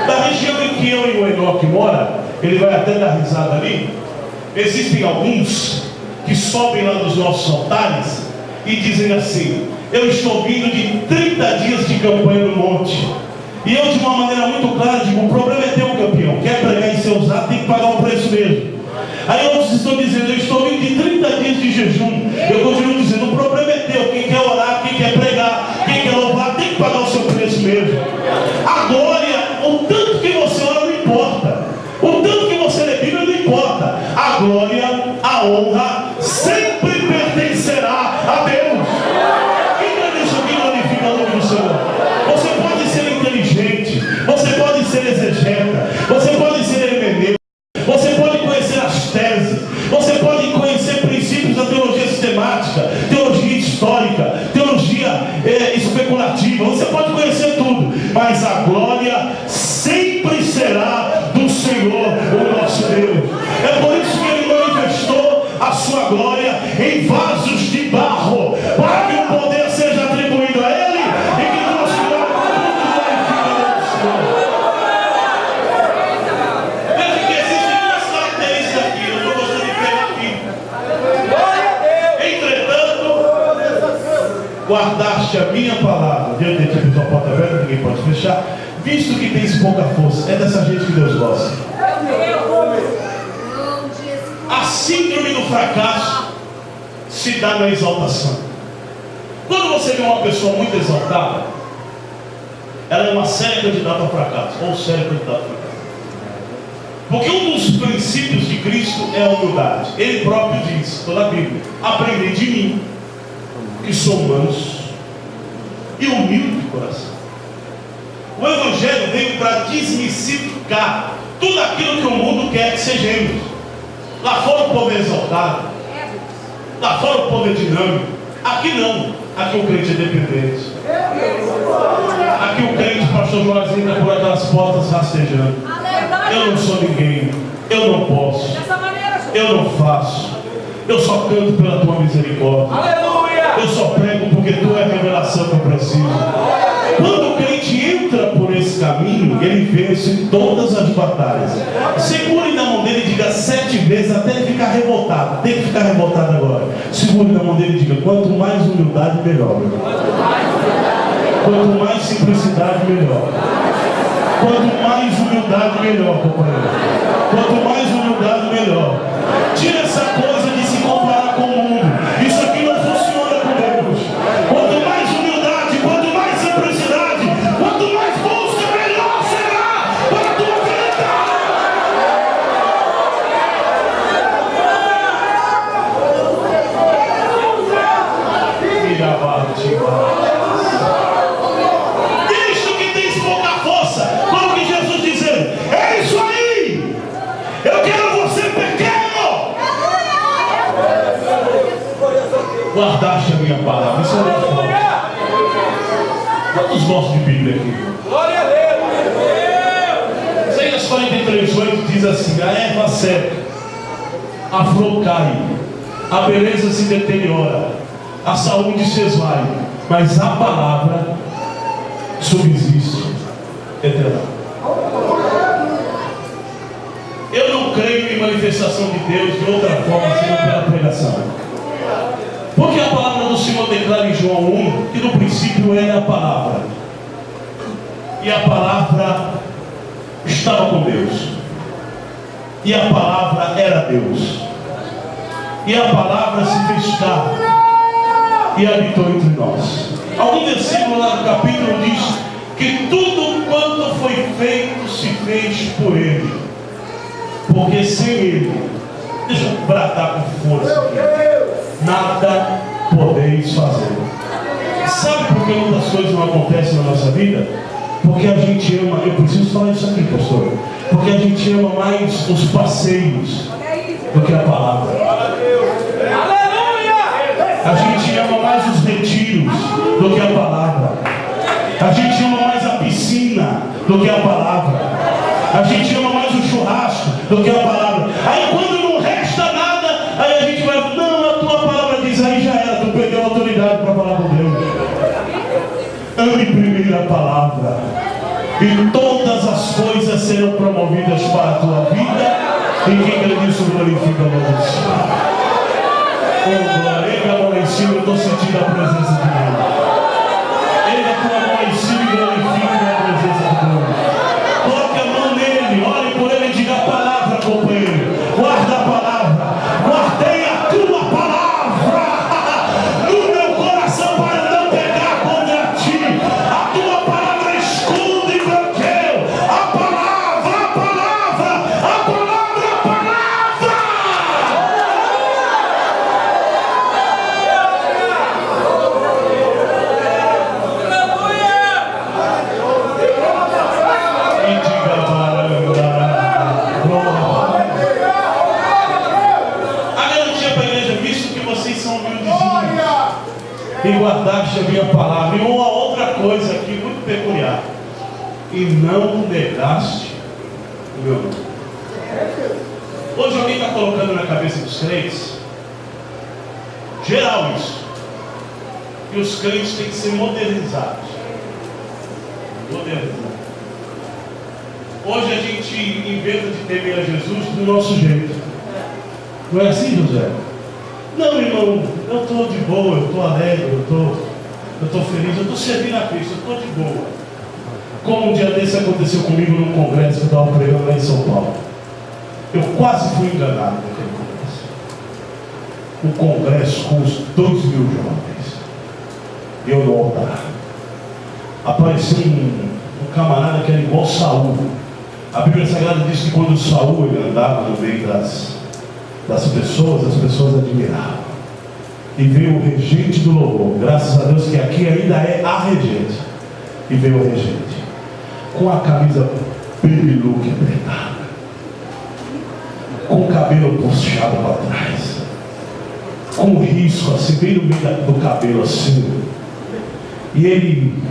Da região em que eu e o Enoque mora, ele vai até dar risada ali. Existem alguns que sobem lá nos nossos altares e dizem assim: eu estou vindo de 30 dias de campanha no monte. E eu, de uma maneira muito clara, digo: o problema é teu, campeão. Quer pregar e ser usado, tem que pagar o preço mesmo. Aí outros estão dizendo: eu estou vindo de 30 dias de jejum. Eu continuo dizendo: o problema é teu. Quem quer orar, quem quer pregar, quem quer louvar, tem que pagar o seu preço mesmo. A glória, o tanto que você ora não importa, o tanto que você lê Bíblia não importa. A glória, a honra sempre pertencerá a Deus. Quem é isso que glorifica o nome do Senhor? Você pode ser inteligente, você pode ser exegeta, você pode ser hermenêutico, você pode conhecer as teses, você pode conhecer princípios da teologia sistemática, teologia histórica, teologia especulativa, você pode conhecer tudo, mas a glória sempre será do Senhor, o nosso Deus. É por isso que Ele manifestou a sua glória em vasos de barro, para que o poder seja atribuído a Ele e que nós veja que existem duas características aqui, eu estou gostando de pegar aqui. Entretanto, guardaste a minha palavra diante de ti, tua porta aberta, ninguém pode fechar, visto que tens pouca força. É dessa gente que Deus gosta. A síndrome do fracasso se dá na exaltação. Quando você vê uma pessoa muito exaltada, ela é uma séria candidata ao fracasso, ou séria candidata ao fracasso. Porque um dos princípios de Cristo é a humildade. Ele próprio diz, toda a Bíblia: aprendei de mim, que sou manso e humilde de coração. O Evangelho veio para desmistificar tudo aquilo que o mundo quer que sejamos. Lá fora o povo é exaltado, lá fora o povo é dinâmico. Aqui não, aqui o crente é dependente. Aqui o crente, pastor Jorge, entra por aquelas portas rastejando. Eu não sou ninguém, eu não posso, eu não faço, eu só canto pela tua misericórdia. Aleluia! Eu só prego porque tu é a revelação que eu preciso. Quando o crente entra por esse caminho, ele vence todas as batalhas. Segure na mão dele e diga 7 vezes até ele ficar revoltado. Tem que ficar revoltado agora. Segure na mão dele e diga: quanto mais humildade, melhor. Quanto mais simplicidade, melhor. Quanto mais humildade, melhor, companheiro. Quanto mais humildade, melhor. Tira essa coisa de se comparar com o mundo. Isso aqui não funciona com Deus. Quanto mais humildade, quanto mais simplicidade, quanto mais busca, melhor será para a tua vida. Isto que tens pouca força. Como que Jesus dizendo: é isso aí. Eu quero você pequeno. Guardaste a minha palavra. Isso é muito forte. Quantos gostam de Bíblia aqui? Glória a Deus. Isaías 43:8 diz assim: a erva seca, a flor cai, a beleza se deteriora, a saúde se esvai, mas a palavra subsiste eternamente. Eu não creio em manifestação de Deus de outra forma senão pela pregação. Porque a palavra do Senhor declara em João 1 que no princípio era a palavra, e a palavra estava com Deus, e a palavra era Deus, e a palavra se fez carne e habitou entre nós. Algum versículo lá no capítulo diz que tudo quanto foi feito se fez por Ele, porque sem Ele, deixa eu bradar com força aqui, nada podeis fazer. Sabe por que muitas coisas não acontecem na nossa vida? Porque a gente ama, eu preciso falar isso aqui, pastor, porque a gente ama mais os passeios do que a palavra. A gente ama mais os retiros do que a palavra. A gente ama mais a piscina do que a palavra. A gente ama mais o churrasco do que a palavra. Aí quando não resta nada, aí a gente vai: não, a tua palavra diz. Aí já era, tu perdeu a autoridade para falar com Deus. Ame primeiro a palavra, e todas as coisas serão promovidas para a tua vida. E quem crê nisso glorifica a Deus. Oh, glória, erga a mão lá em cima, eu estou sentindo a presença de Deus. Erga a tua mão lá em cima e glorifica a presença de Deus. Coloque a mão nele, olhe por ele e diga a palavra, companheiro. Guarda a palavra. Guardei a tua palavra no meu coração para não pegar contra ti. A tua palavra é escudo e branqueio. A palavra, a palavra, a palavra, a palavra. E guardaste a minha palavra. E uma outra coisa aqui muito peculiar: e não negaste o meu nome. Hoje alguém está colocando na cabeça dos crentes, geral isso, que os crentes têm que ser modernizados. Hoje a gente inventa de temer a Jesus do nosso jeito. Não é assim, José? Não, irmão, eu estou de boa, eu estou alegre, eu estou feliz, eu estou servindo a Cristo, eu estou de boa. Como um dia desse aconteceu comigo num congresso que eu estava pregando lá em São Paulo. Eu quase fui enganado naquele congresso. O congresso com os 2.000 jovens. E eu no altar. Apareceu um camarada que era igual Saul. A Bíblia Sagrada diz que quando Saul ele andava no meio das pessoas, as pessoas admiravam. E veio o regente do louvor, graças a Deus que aqui ainda é a regente. E veio o regente, com a camisa baby look apertada, com o cabelo puxado para trás, com um risco assim, bem no meio do cabelo assim. E ele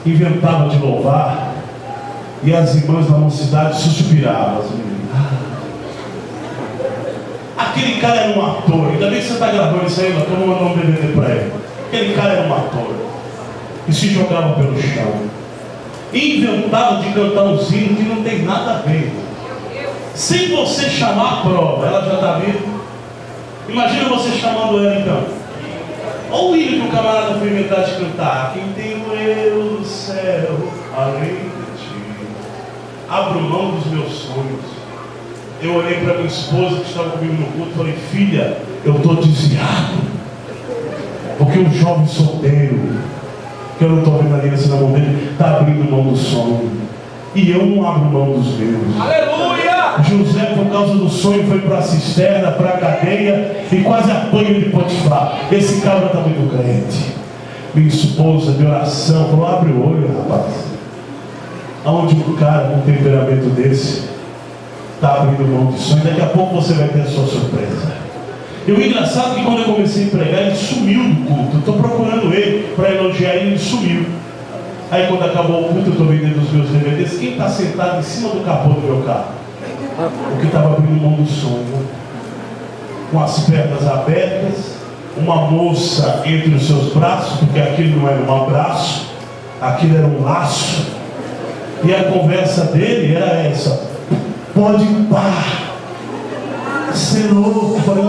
inventava de louvar, e as irmãs da mocidade suspiravam. As meninas. Aquele cara era um ator, ainda bem que você está gravando isso aí, estou mandando um DVD para ele. Aquele cara era um ator, e se jogava pelo chão, e inventava de cantar um hino que não tem nada a ver. Sem você chamar a prova, ela já está vindo. Imagina você chamando ela então. Olha o hino que o camarada foi inventar de cantar. Quem tem o eu no céu, além de ti, abro mão dos meus sonhos. Eu olhei para minha esposa que estava comigo no culto e falei: filha, eu estou desviado. Porque um jovem solteiro, que eu não estou vendo a aliança na mão dele, está abrindo mão do sonho. E eu não abro mão dos meus. Aleluia! José, por causa do sonho, foi para a cisterna, para a cadeia e quase apanha de Potifar. Esse cara está muito crente. Minha esposa de oração falou: abre o olho, rapaz. Aonde um cara com um temperamento desse está abrindo mão de sonho, daqui a pouco você vai ter a sua surpresa. E o engraçado é que quando eu comecei a pregar, ele sumiu do culto. Eu estou procurando ele para elogiar ele, ele sumiu. Aí quando acabou o culto, eu estou vendendo os meus DVDs. Quem está sentado em cima do capô do meu carro? O que estava abrindo mão do sonho, com as pernas abertas, uma moça entre os seus braços, porque aquilo não era um abraço, aquilo era um laço. E a conversa dele era essa: pode parar, ser louco. Eu falei: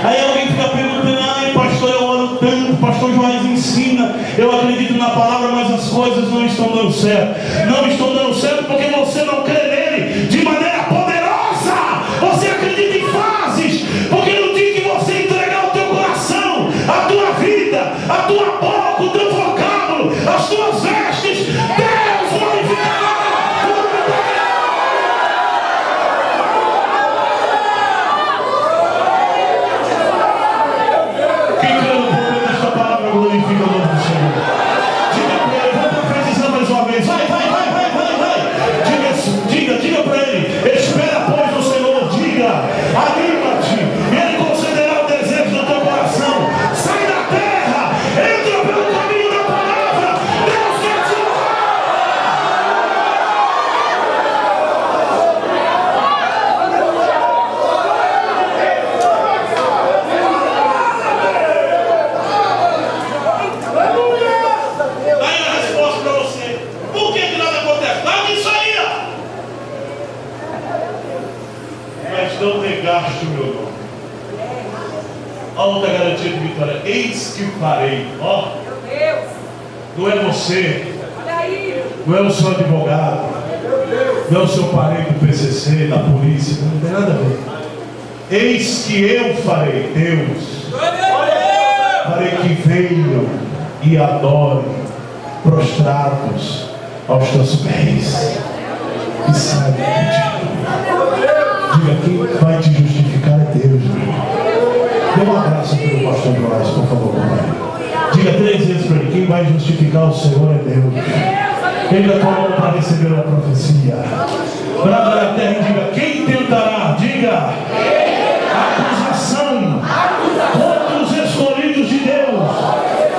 aí alguém fica perguntando: ai pastor, eu oro tanto, pastor Joás ensina, eu acredito na palavra, mas as coisas não estão dando certo. Não estão dando certo porque você não crê nele de maneira poderosa. Você acredita em fases, porque no dia que você entregar o teu coração, a tua vida, a tua boca, o teu vocábulo, as tuas vestes, Deus glorificará. Glorifica o nome do Senhor. Diga para ele, vou profetizar mais uma vez. Vai. Diga para ele: espera, pois, no Senhor. Diga, anima-te, e ele concederá o desejo do teu coração. Sai da terra, entra pelo caminho da palavra. Deus quer te não negaste o meu nome. A outra garantia de vitória: eis que farei. Ó, não é você, não é o seu advogado, não é o seu parente do PCC, da polícia, não tem nada a ver. Eis que eu farei, Deus, farei que venham e adorem, prostrados aos teus pés, e saibam de ti. Diga: quem vai te justificar é Deus. Dê um abraço pelo pastor Joás, por favor. Diga 3 vezes para ele: quem vai justificar o Senhor é Deus. Ele a tua mão para receber a profecia. Brada na terra e diga: quem tentará? Diga: acusação contra os escolhidos de Deus.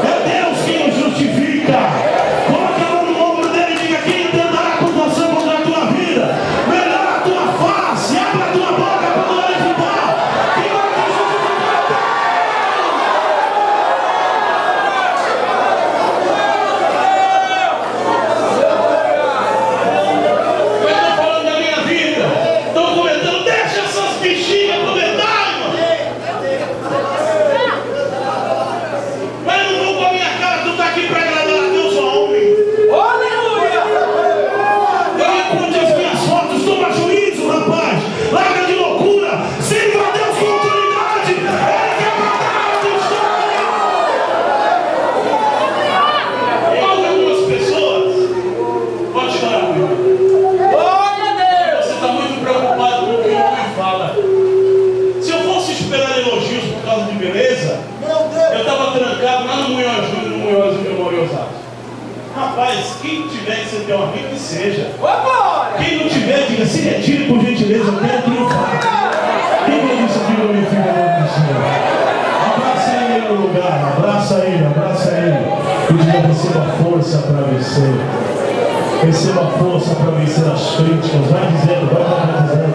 É Deus quem os justifica. Coloca a mão no ombro dele e diga: quem tentará acusação contra a tua vida? Melhora a tua face, abre a tua boca para glorificar. Quem vai te justificar? Eu estou falando da minha vida. Estou comentando: deixa essas bexigas Rapaz, quem tiver que você tem um amigo, que seja. Quem não tiver, diga, se retire por gentileza, eu quero triunfar. Quem é isso aqui no meu filho do Senhor? Abraça ele no lugar, abraça ele. E diga, receba força para vencer. Receba força para vencer as críticas. Vai dizendo, vai profetizando.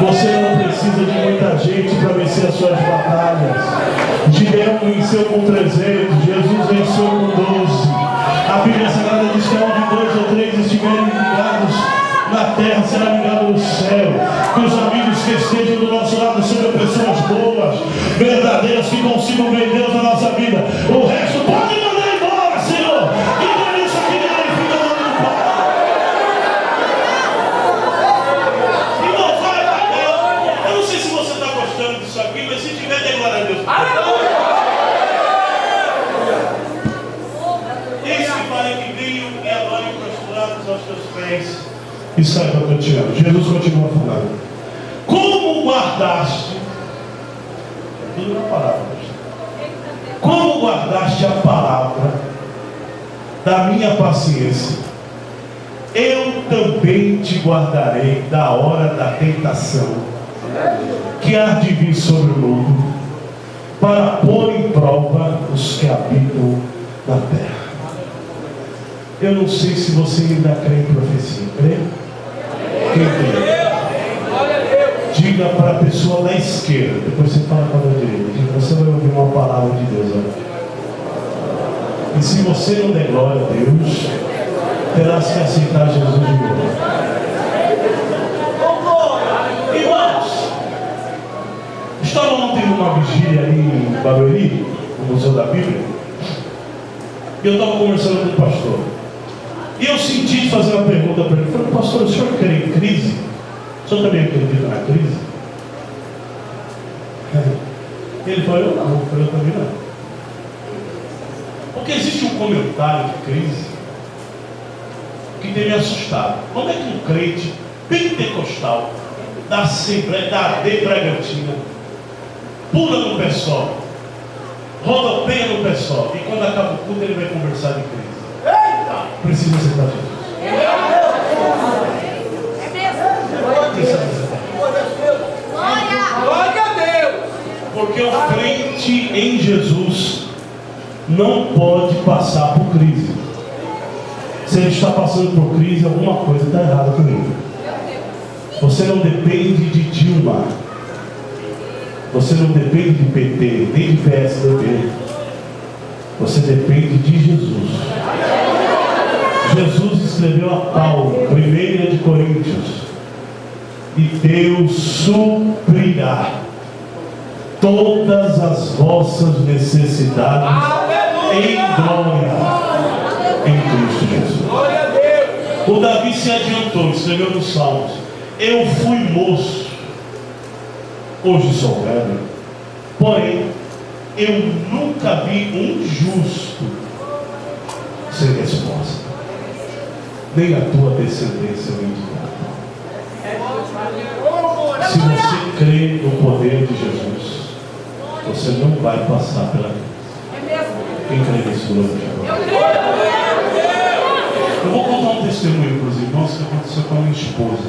Você não precisa de muita gente para vencer as suas batalhas. Gideão venceu com 300, Jesus venceu com 12. A Bíblia Sagrada diz que onde 2 ou 3 estiverem ligados na terra, será ligado no céu. Que os amigos que estejam do nosso lado sejam pessoas boas, verdadeiras, que consigam ver Deus na nossa vida. O resto pode mandar embora, Senhor. E por isso aqui glorifica o nome do Pai. Irmão, vai para Deus. Eu não sei se você está gostando disso aqui, mas se tiver, dê glória a Deus. Aleluia! Aos teus pés e saiba que eu te amo. Jesus continua falando. Como guardaste, tudo na palavra, como guardaste a palavra da minha paciência, eu também te guardarei da hora da tentação que há de vir sobre o mundo, para pôr em prova os que habitam na terra. Eu não sei se você ainda crê em profecia. Crê? Quem crê? Diga para a pessoa da esquerda. Depois você fala para a direita. Diga, você vai ouvir uma palavra de Deus agora. E se você não der glória a Deus, terás que aceitar Jesus de novo. Irmãos, estava ontem numa vigília ali em Barueri, no Museu da Bíblia, e eu estava conversando com o pastor. E eu senti de fazer uma pergunta para ele. Eu falei, pastor, o senhor crê em crise? O senhor também acredita na crise? Ele falou, eu não. Eu falei, eu também não. Porque existe um comentário de crise que tem me assustado. Como é que um crente pentecostal da Assembleia, da AD Bragantina, pula no pessoal, rodopeia no pessoal, e quando acaba o culto ele vai conversar de crise? Precisa aceitar Jesus. É mesmo? Precisa aceitar. Glória a Deus! Porque o crente em Jesus não pode passar por crise. Se ele está passando por crise, alguma coisa está errada com ele. Você não depende de Dilma. Você não depende de PT, nem de PSDB. Você depende de Jesus. Jesus escreveu a Paulo, 1 de Coríntios, e Deus suprirá todas as vossas necessidades em glória em Cristo Jesus. O Davi se adiantou, escreveu nos Salmos: eu fui moço, hoje sou velho, porém eu nunca vi um justo sem resposta, nem a tua descendência o indignado. Se você crê no poder de Jesus, você não vai passar pela crise. Quem crê nisso hoje? Eu vou contar um testemunho para os irmãos que aconteceu com a minha esposa.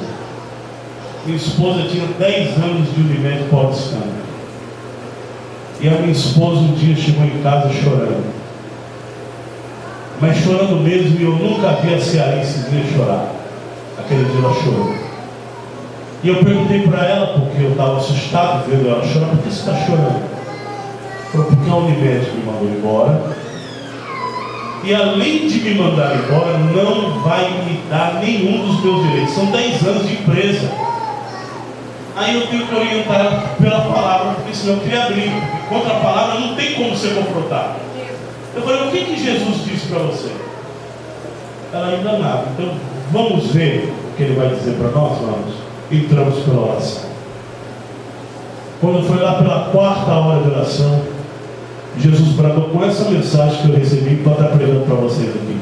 Minha esposa tinha 10 anos de Unimed paulistana. E a minha esposa um dia chegou em casa chorando. Mas chorando mesmo, e eu nunca vi a cearensezinha chorar. Aquele dia ela chorou. E eu perguntei para ela, porque eu estava assustado vendo ela chorar: por que você está chorando? Ela falou: porque a Unimed me mandou embora. E além de me mandar embora, não vai me dar nenhum dos meus direitos. São 10 anos de empresa. Aí eu tenho que orientar pela palavra, porque senão eu queria abrir. Contra a palavra não tem como ser confrontado. Eu falei: o que Jesus disse para você? Ela ainda nada. Então vamos ver o que ele vai dizer para nós, vamos. Entramos pela oração. Quando foi lá pela 4ª hora de oração, Jesus bradou com essa mensagem que eu recebi, para estar pregando para vocês aqui.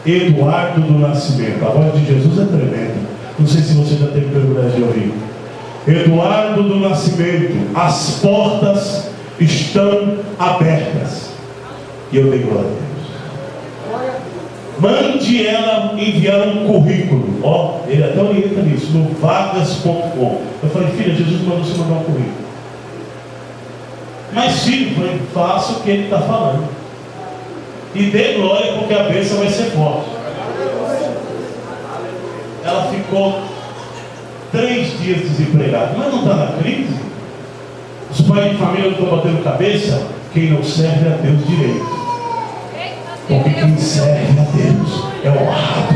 Eduardo do Nascimento. A voz de Jesus é tremenda. Não sei se você já teve privilégio de ouvir. Eduardo do Nascimento, as portas estão abertas. E eu dei glória a Deus. Mande ela enviar um currículo. Ó, ele até orienta nisso, no vagas.com. Eu falei, filha, Jesus mandou você mandar um currículo. Mas filho, faça o que ele está falando. E dê glória, porque a bênção vai ser forte. Ela ficou 3 dias desempregada. Mas não está na crise? Os pais de família não estão batendo cabeça? Quem não serve a Deus direito. Porque quem serve a Deus é honrado.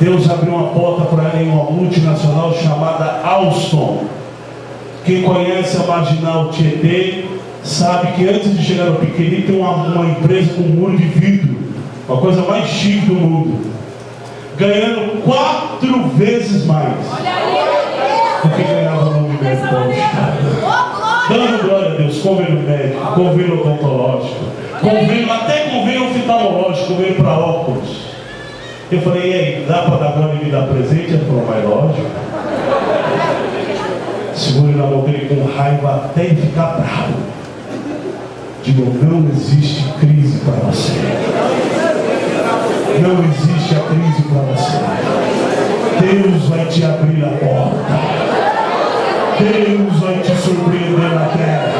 Deus abriu uma porta para ela em uma multinacional chamada Alstom. Quem conhece a Marginal Tietê sabe que antes de chegar no Piqueri tem uma empresa com muro de vidro, uma coisa mais chique do mundo, ganhando 4 vezes mais do que ganhava no Universo. Dando glória a Deus, convênio médico, convênio odontológico, até convênio oftalmológico, convênio para óculos. Eu falei, e aí, dá para dar glória e me dar presente? Ele falou, mas lógico. Segure na mão dele com raiva até ele ficar bravo. Digo, não existe crise para você. Não existe a crise para você. Deus vai te abrir a porta. Deus vai te surpreender na terra.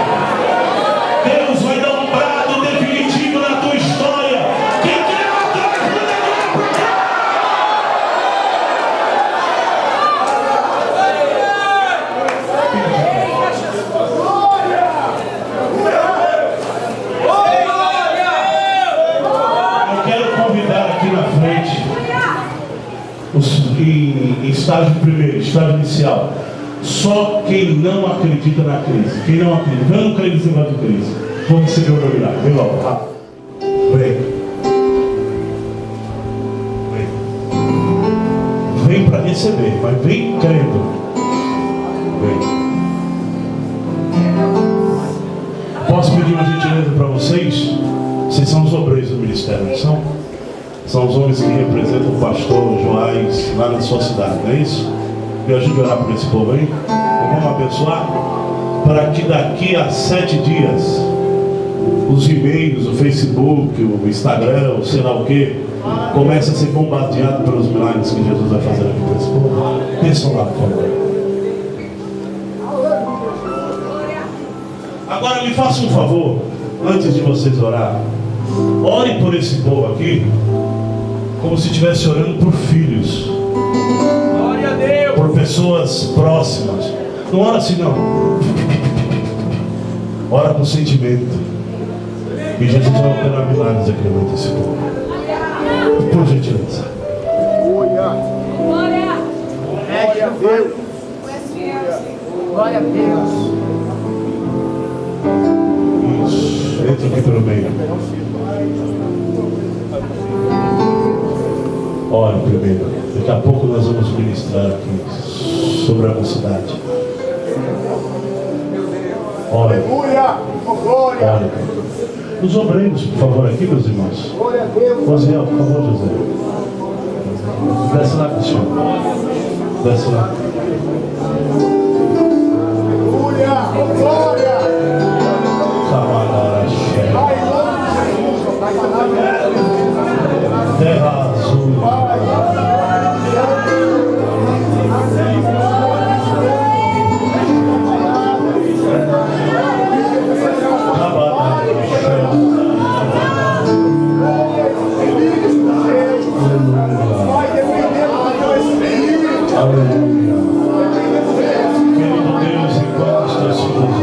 Deus vai dar um brado definitivo na tua história. Quem quer matar Eu quero convidar aqui na frente em estágio primeiro, estágio inicial. Só quem não acredita na crise. Quem não acredita, eu não creio nesse negócio de crise. Vou receber o meu milagre. Vem logo, rápido. Vem para receber, mas vem crendo. Vem. Posso pedir uma gentileza para vocês? Vocês são os obreiros do ministério, não são? São os homens que representam o pastor Joás lá na sua cidade, não é isso? Me ajude a orar por esse povo aí. Vamos abençoar para que daqui a 7 dias os e-mails, o Facebook, o Instagram, o sei lá o que, comece a ser bombardeado pelos milagres que Jesus vai fazer aqui para esse povo. Pensam lá, por favor. Agora me faça um favor, antes de vocês orar, ore por esse povo aqui como se estivesse orando por filhos, por pessoas próximas. Não ora assim não. Ora com sentimento. E Jesus vai operar milagres aqui no meio desse povo. Por gentileza. Glória a Deus. Glória a Deus. Isso. Entra aqui pelo meio. Ore primeiro. Daqui a pouco nós vamos ministrar aqui sobre a mocidade. Ore. Ore. Os obreiros, por favor, aqui, meus irmãos. Rosiel, por favor, José. Desce lá, Cristiano. Desce lá. Terra azul. Aleluia. Querido Deus, enquanto os teus filhos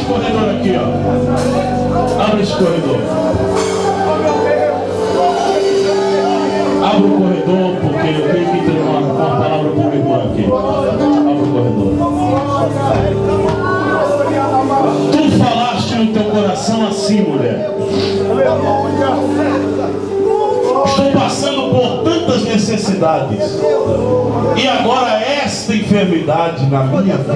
esse corredor aqui, ó. Abre esse corredor. Abre o corredor, porque eu tenho que ter uma palavra para o irmão aqui. Abre o corredor. Tu falaste no teu coração assim, mulher. Estou passando por tantas necessidades. E agora esta enfermidade na minha vida.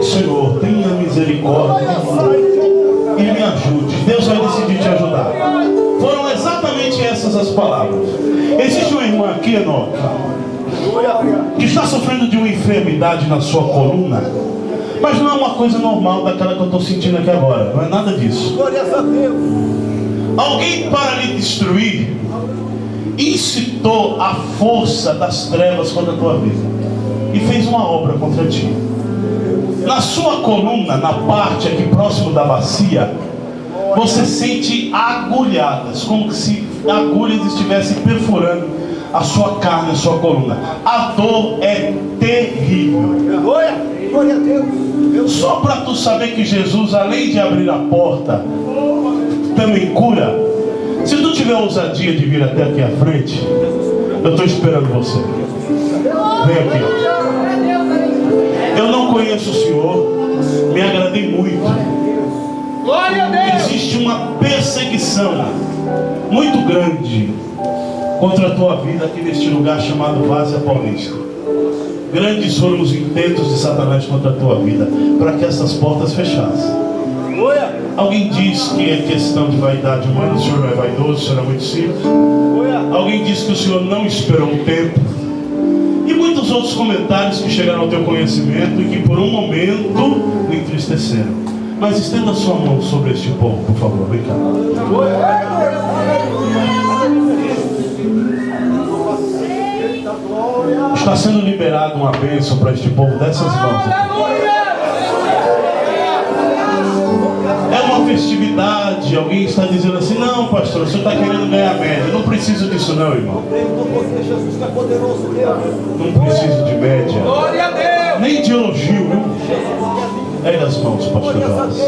Senhor, tenha misericórdia e me ajude. Deus vai decidir te ajudar. Foram exatamente essas as palavras. Existe uma irmã aqui, Enoque, que está sofrendo de uma enfermidade na sua coluna. Mas não é uma coisa normal daquela que eu estou sentindo aqui agora. Não é nada disso. Alguém, para lhe destruir, incitou a força das trevas contra a tua vida e fez uma obra contra ti. Na sua coluna, na parte aqui próximo da bacia, você sente agulhadas, como se agulhas estivessem perfurando a sua carne, a sua coluna. A dor é terrível. Glória a Deus. Só para tu saber que Jesus, além de abrir a porta, também cura. Se tu tiver ousadia de vir até aqui à frente, eu estou esperando você. Vem aqui, ó. Eu não conheço o Senhor, me agradei muito. Glória a Deus. Existe uma perseguição muito grande contra a tua vida aqui neste lugar chamado Várzea Paulista. Grandes foram os intentos de Satanás contra a tua vida para que essas portas fechassem. Alguém diz que é questão de vaidade humana, o Senhor não é vaidoso, o Senhor é muito simples. Alguém diz que o Senhor não esperou o tempo. E muitos outros comentários que chegaram ao teu conhecimento e que por um momento me entristeceram. Mas estenda a sua mão sobre este povo, por favor, vem cá. Está sendo liberada uma bênção para este povo dessas mãos. É uma festividade. Alguém está dizendo assim: não, pastor, o senhor está querendo ganhar média. Não preciso disso não, irmão. Não preciso de média, nem de elogio, viu? Ergue as mãos, pastor Jorge.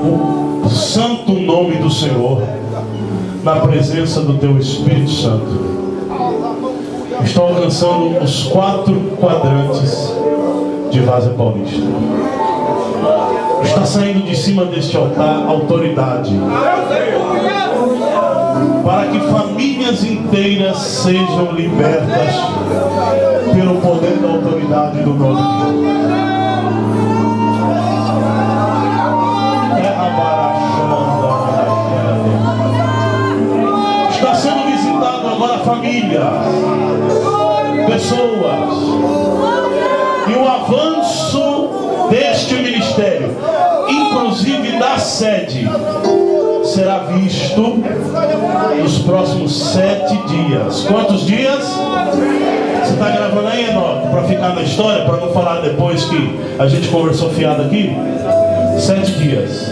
O santo nome do Senhor, na presença do teu Espírito Santo, está alcançando os 4 quadrantes de Várzea Paulista. Está saindo de cima deste altar autoridade para que famílias inteiras sejam libertas pelo poder da autoridade do nome de Jesus. Está sendo visitado agora famílias, pessoas, e o avanço deste ministério, inclusive da sede, será visto nos próximos 7 dias. Quantos dias? Você está gravando aí, Enoque, para ficar na história, para não falar depois que a gente conversou fiado aqui? 7 dias.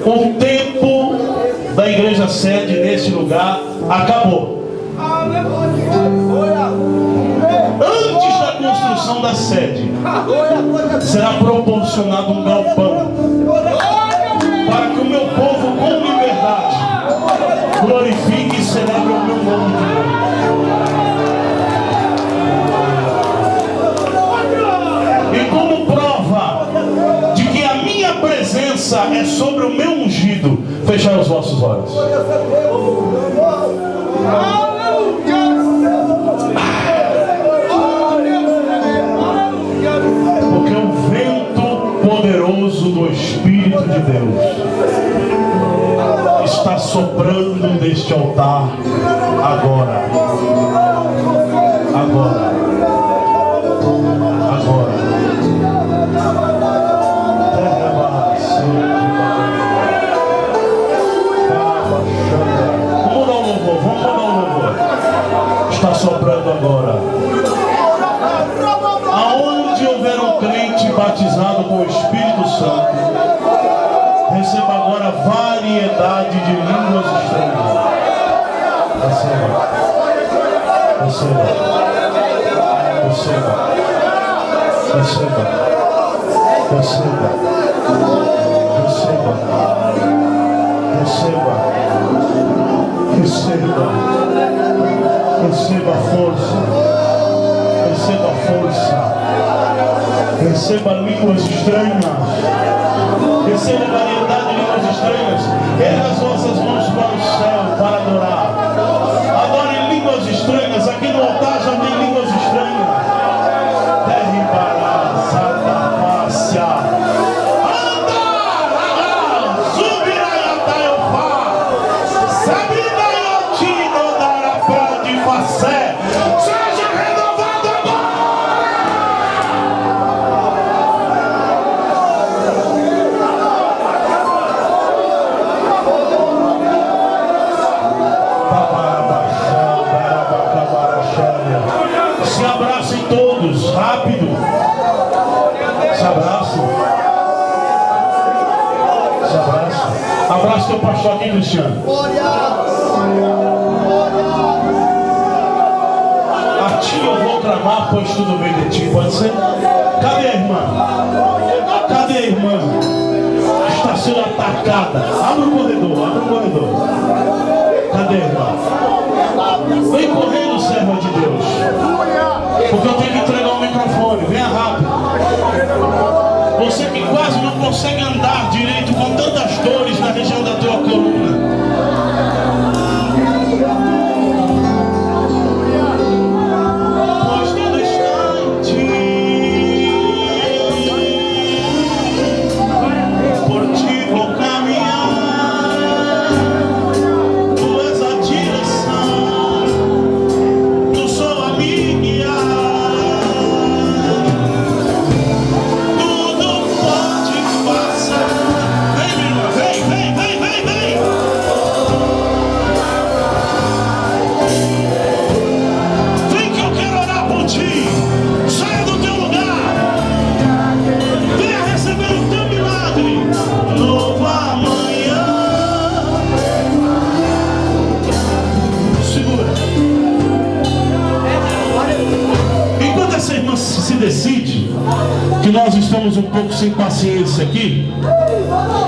O tempo da igreja sede nesse lugar acabou. Antes da construção da sede, será proporcionado um galpão para que o meu povo com liberdade glorifique e celebre o meu nome de Deus. E como prova de que a minha presença é sobre o meu ungido, fechai os vossos olhos. Porque o vento poderoso do Espírito de Deus está soprando deste altar agora. Agora. Agora. Vamos mudar o louvor. Está soprando agora. Aonde houver um crente batizado com o Espírito Santo, receba agora variedade de línguas estranhas. Receba. Receba. Receba. Receba. Receba. Receba. Receba força. Receba força. Receba línguas estranhas. Receba variedade de línguas estranhas. Erga as vossas mãos para o céu para adorar. Adore em línguas estranhas. Aqui no altar já tem línguas estranhas. Derribará, Satapácia. Andar, subirá e ataiofá. Sabina e otino dará pé de facé. Seja renovado agora. Se abracem todos, rápido. Se abracem. Se abracem. Abraça teu pastor aqui, Cristiano. A ti eu vou clamar, pois tudo vem de ti. Pode ser? Cadê a irmã? Cadê a irmã? Está sendo atacada. Abre o corredor, abre o corredor. Cadê a irmã? Vem correndo, serva de Deus. Porque eu tenho que entregar o microfone. Venha rápido. Você que quase não consegue andar direito com tantas dores na região da tua coluna. Pois tudo está em ti. Por ti vou caminhar. Tu és a direção. Tu sou a minha guia. Tudo pode passar. Vem, minha irmã, vem, vem, vem, vem, vem. Vem que eu quero orar por ti. Saia do teu lugar. Venha receber o teu milagre. Novo amanhã. Segura. Enquanto essa irmã se decide, que nós estamos um pouco sem paciência aqui,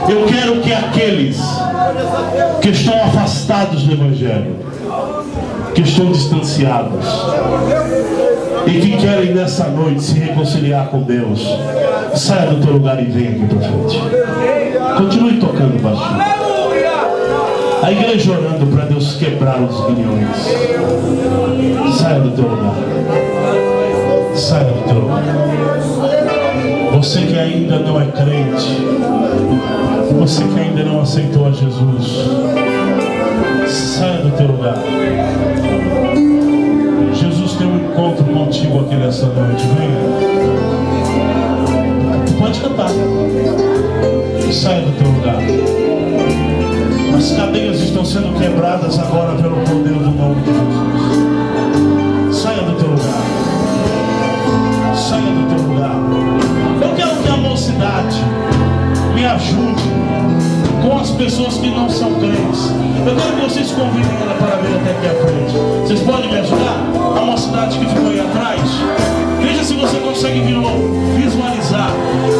eu quero que aqueles que estão afastados do Evangelho, que estão distanciados e que querem nessa noite se reconciliar com Deus, saia do teu lugar e venha aqui para frente. Continue tocando baixinho. A igreja orando para Deus quebrar os guilhões. Saia do teu lugar. Saia do teu lugar. Você que ainda não é crente, você que ainda não aceitou a Jesus, saia do teu lugar. Jesus tem um encontro contigo aqui nessa noite. Venha. Pode cantar. Saia do teu lugar. As cadeias estão sendo quebradas agora pelo poder do nome de Jesus. Saia do teu lugar. Saia do teu lugar. Eu quero que a mocidade me ajude com as pessoas que não são crentes. Eu quero que vocês convidem ela para vir até aqui à frente. Vocês podem me ajudar? A mocidade que ficou aí atrás. Veja se você consegue visualizar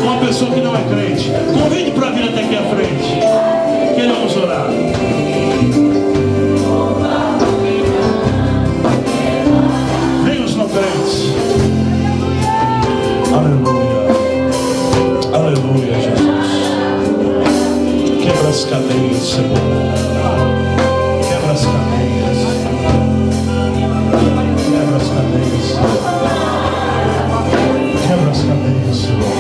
uma pessoa que não é crente. Convide para vir até aqui à frente. Queremos orar. Venha os não crentes. Aleluia. Aleluia, Jesus. Quebra as cadeias, Senhor. Quebra as cadeias. Quebra as cadeias, Senhor. Quebra as cadeias, Senhor.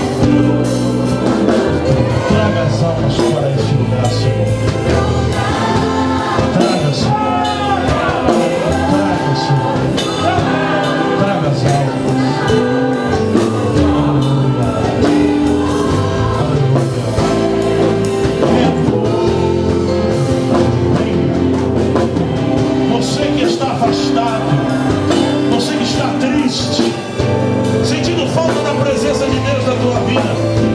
Traga as almas para este lugar, Senhor. Traga, Senhor. Traga, Senhor. Traga as almas. Você que está afastado, você que está triste, sentindo falta da presença de Deus na tua vida,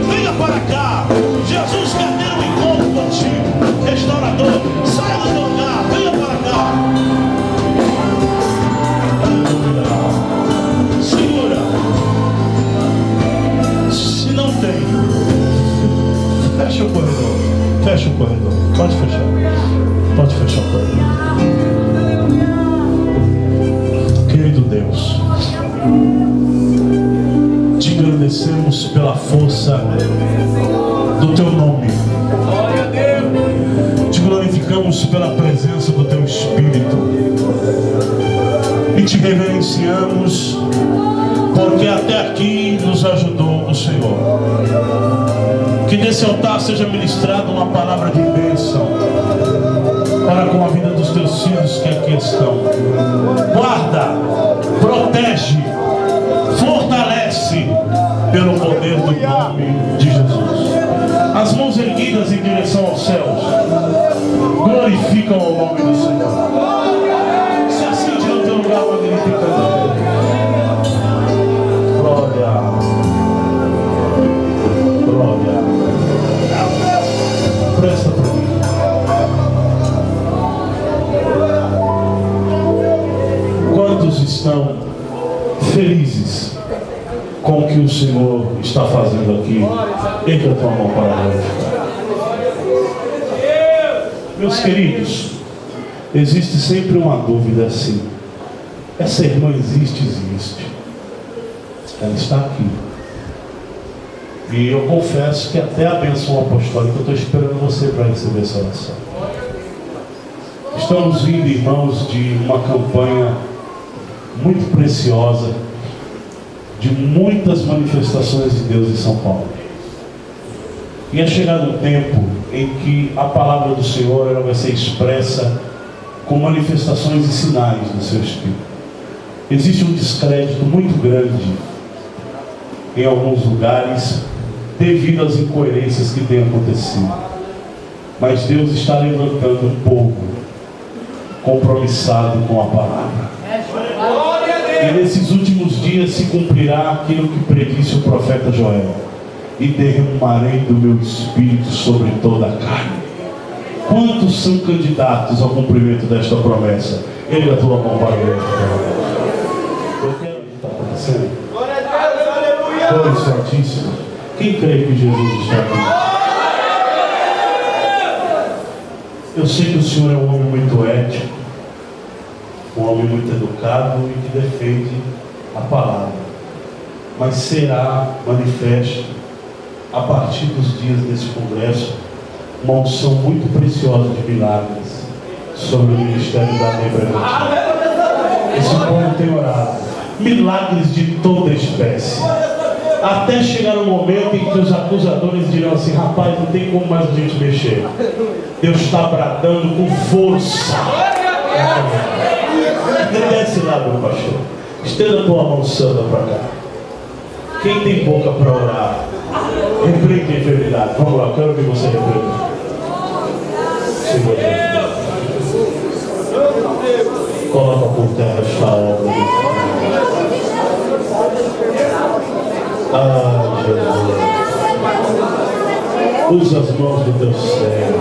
venha para cá. Jesus quer ter um encontro contigo, restaurador. Saia do teu lugar, venha para cá. Aleluia. Segura. agradecemos pela força do Teu nome. Te glorificamos pela presença do Teu Espírito. E te reverenciamos porque até aqui nos ajudou o Senhor. Que desse altar seja ministrada uma palavra de bênção para com a vida dos Teus filhos que aqui estão. Guarda, protege, fortalece pelo poder do nome de Jesus. As mãos erguidas em direção aos céus glorificam o nome do Senhor. Se assente no teu lugar magnificando. Glória, glória. Presta para mim. Quantos estão felizes com o que o Senhor está fazendo aqui? Erga a tua mão para glorificar. Meus queridos, existe sempre uma dúvida assim: essa irmã existe? Ela está aqui. E eu confesso que até a bênção apostólica eu estou esperando você para receber essa oração. Estamos vindo, irmãos, de uma campanha muito preciosa, de muitas manifestações de Deus em São Paulo. E é chegado um tempo em que a palavra do Senhor ela vai ser expressa com manifestações e sinais do seu Espírito. Existe um descrédito muito grande em alguns lugares devido às incoerências que têm acontecido. Mas Deus está levantando um povo compromissado com a palavra. E nesses últimos dias se cumprirá aquilo que predisse o profeta Joel: e derramarei do meu espírito sobre toda a carne. Quantos são candidatos ao cumprimento desta promessa? Erga a tua mão para Deus. Eu quero o que está acontecendo. Glória Santíssima. Quem crê que Jesus está aqui? Eu sei que o Senhor é um homem muito ético, um homem muito educado e que defende a palavra. Mas será manifesto, a partir dos dias desse congresso, uma unção muito preciosa de milagres sobre o ministério da Débora. Esse povo tem orado. Milagres de toda espécie. Até chegar um momento em que os acusadores dirão assim: rapaz, não tem como mais a gente mexer. Deus está bradando com força. Desce lá, meu pastor. Estenda a tua mão santa para cá. Quem tem boca para orar, repreende a enfermidade. Vamos lá, quero ver você repreender. Senhor Jesus, coloca por terra esta obra. Ah, Jesus, usa as mãos do teu servo.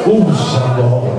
Usa agora.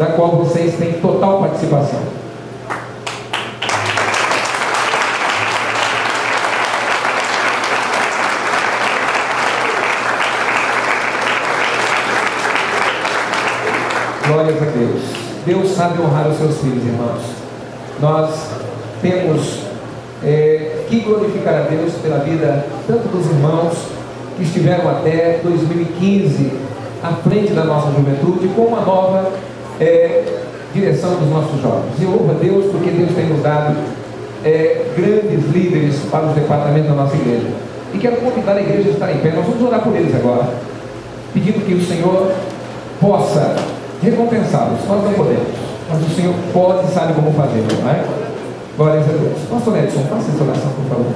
da qual vocês têm total participação. Glórias a Deus. Deus sabe honrar os seus filhos, irmãos. Nós temos que glorificar a Deus pela vida tanto dos irmãos que estiveram até 2015 à frente da nossa juventude, com uma nova direção dos nossos jovens. E louvo a Deus porque Deus tem nos dado grandes líderes para os departamentos da nossa igreja. E quero convidar a igreja a estar em pé. Nós vamos orar por eles agora, pedindo que o Senhor possa recompensá-los. Nós não podemos, mas o Senhor pode e sabe como fazer, não é? Glórias a Deus. Pastor Edson, faça essa oração, por favor.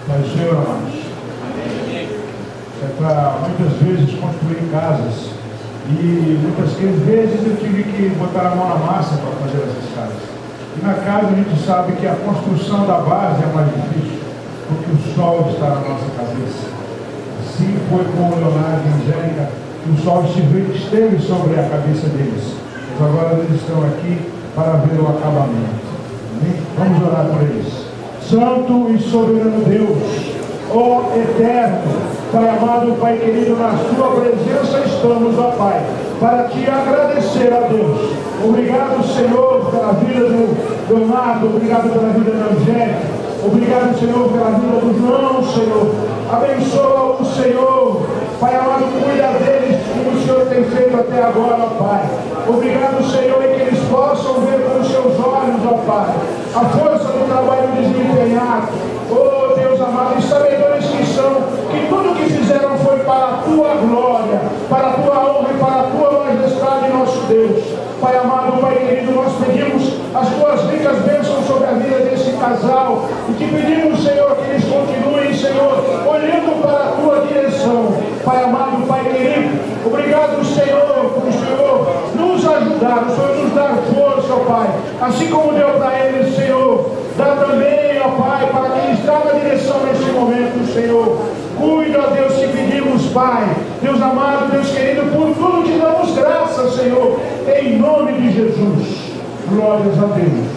Mas, Senhor, amados, para muitas vezes construir casas, e muitas vezes eu tive que botar a mão na massa para fazer essas casas. E na casa a gente sabe que a construção da base é mais difícil, porque o sol está na nossa cabeça. Assim foi com o Leonardo e Angélica, o sol esteve sobre a cabeça deles. Mas agora eles estão aqui para ver o acabamento. Amém? Vamos orar por eles. Santo e soberano Deus, ó eterno, Pai amado, Pai querido, na sua presença estamos, ó Pai, para te agradecer a Deus. Obrigado, Senhor, pela vida do Leonardo, obrigado pela vida da Angélica, obrigado, Senhor, pela vida do João, Senhor. Abençoa o Senhor, Pai amado, cuida deles como o Senhor tem feito até agora, ó Pai. Obrigado, Senhor, e que eles possam ver com os seus olhos, ó Pai, a força do trabalho desempenhado. Oh Deus amado, e sabedores que são, que tudo que fizeram foi para a tua glória, para a tua honra e para a tua majestade, nosso Deus. Pai amado, Pai querido, nós pedimos as tuas ricas bênçãos sobre a vida desse casal e te pedimos, Senhor, que eles continuem, Senhor, olhando para a tua direção. Pai amado, Pai querido, obrigado, Senhor, por o Senhor nos ajudar, o Senhor nos dar força, ó Pai, assim como deu para eles, Senhor, dá também, ó Pai, para quem está na direção nesse momento, Senhor. Cuida, ó Deus, te pedimos, Pai, Deus amado, Deus querido, por tudo te damos graças, Senhor, em nome de Jesus. Glórias a Deus.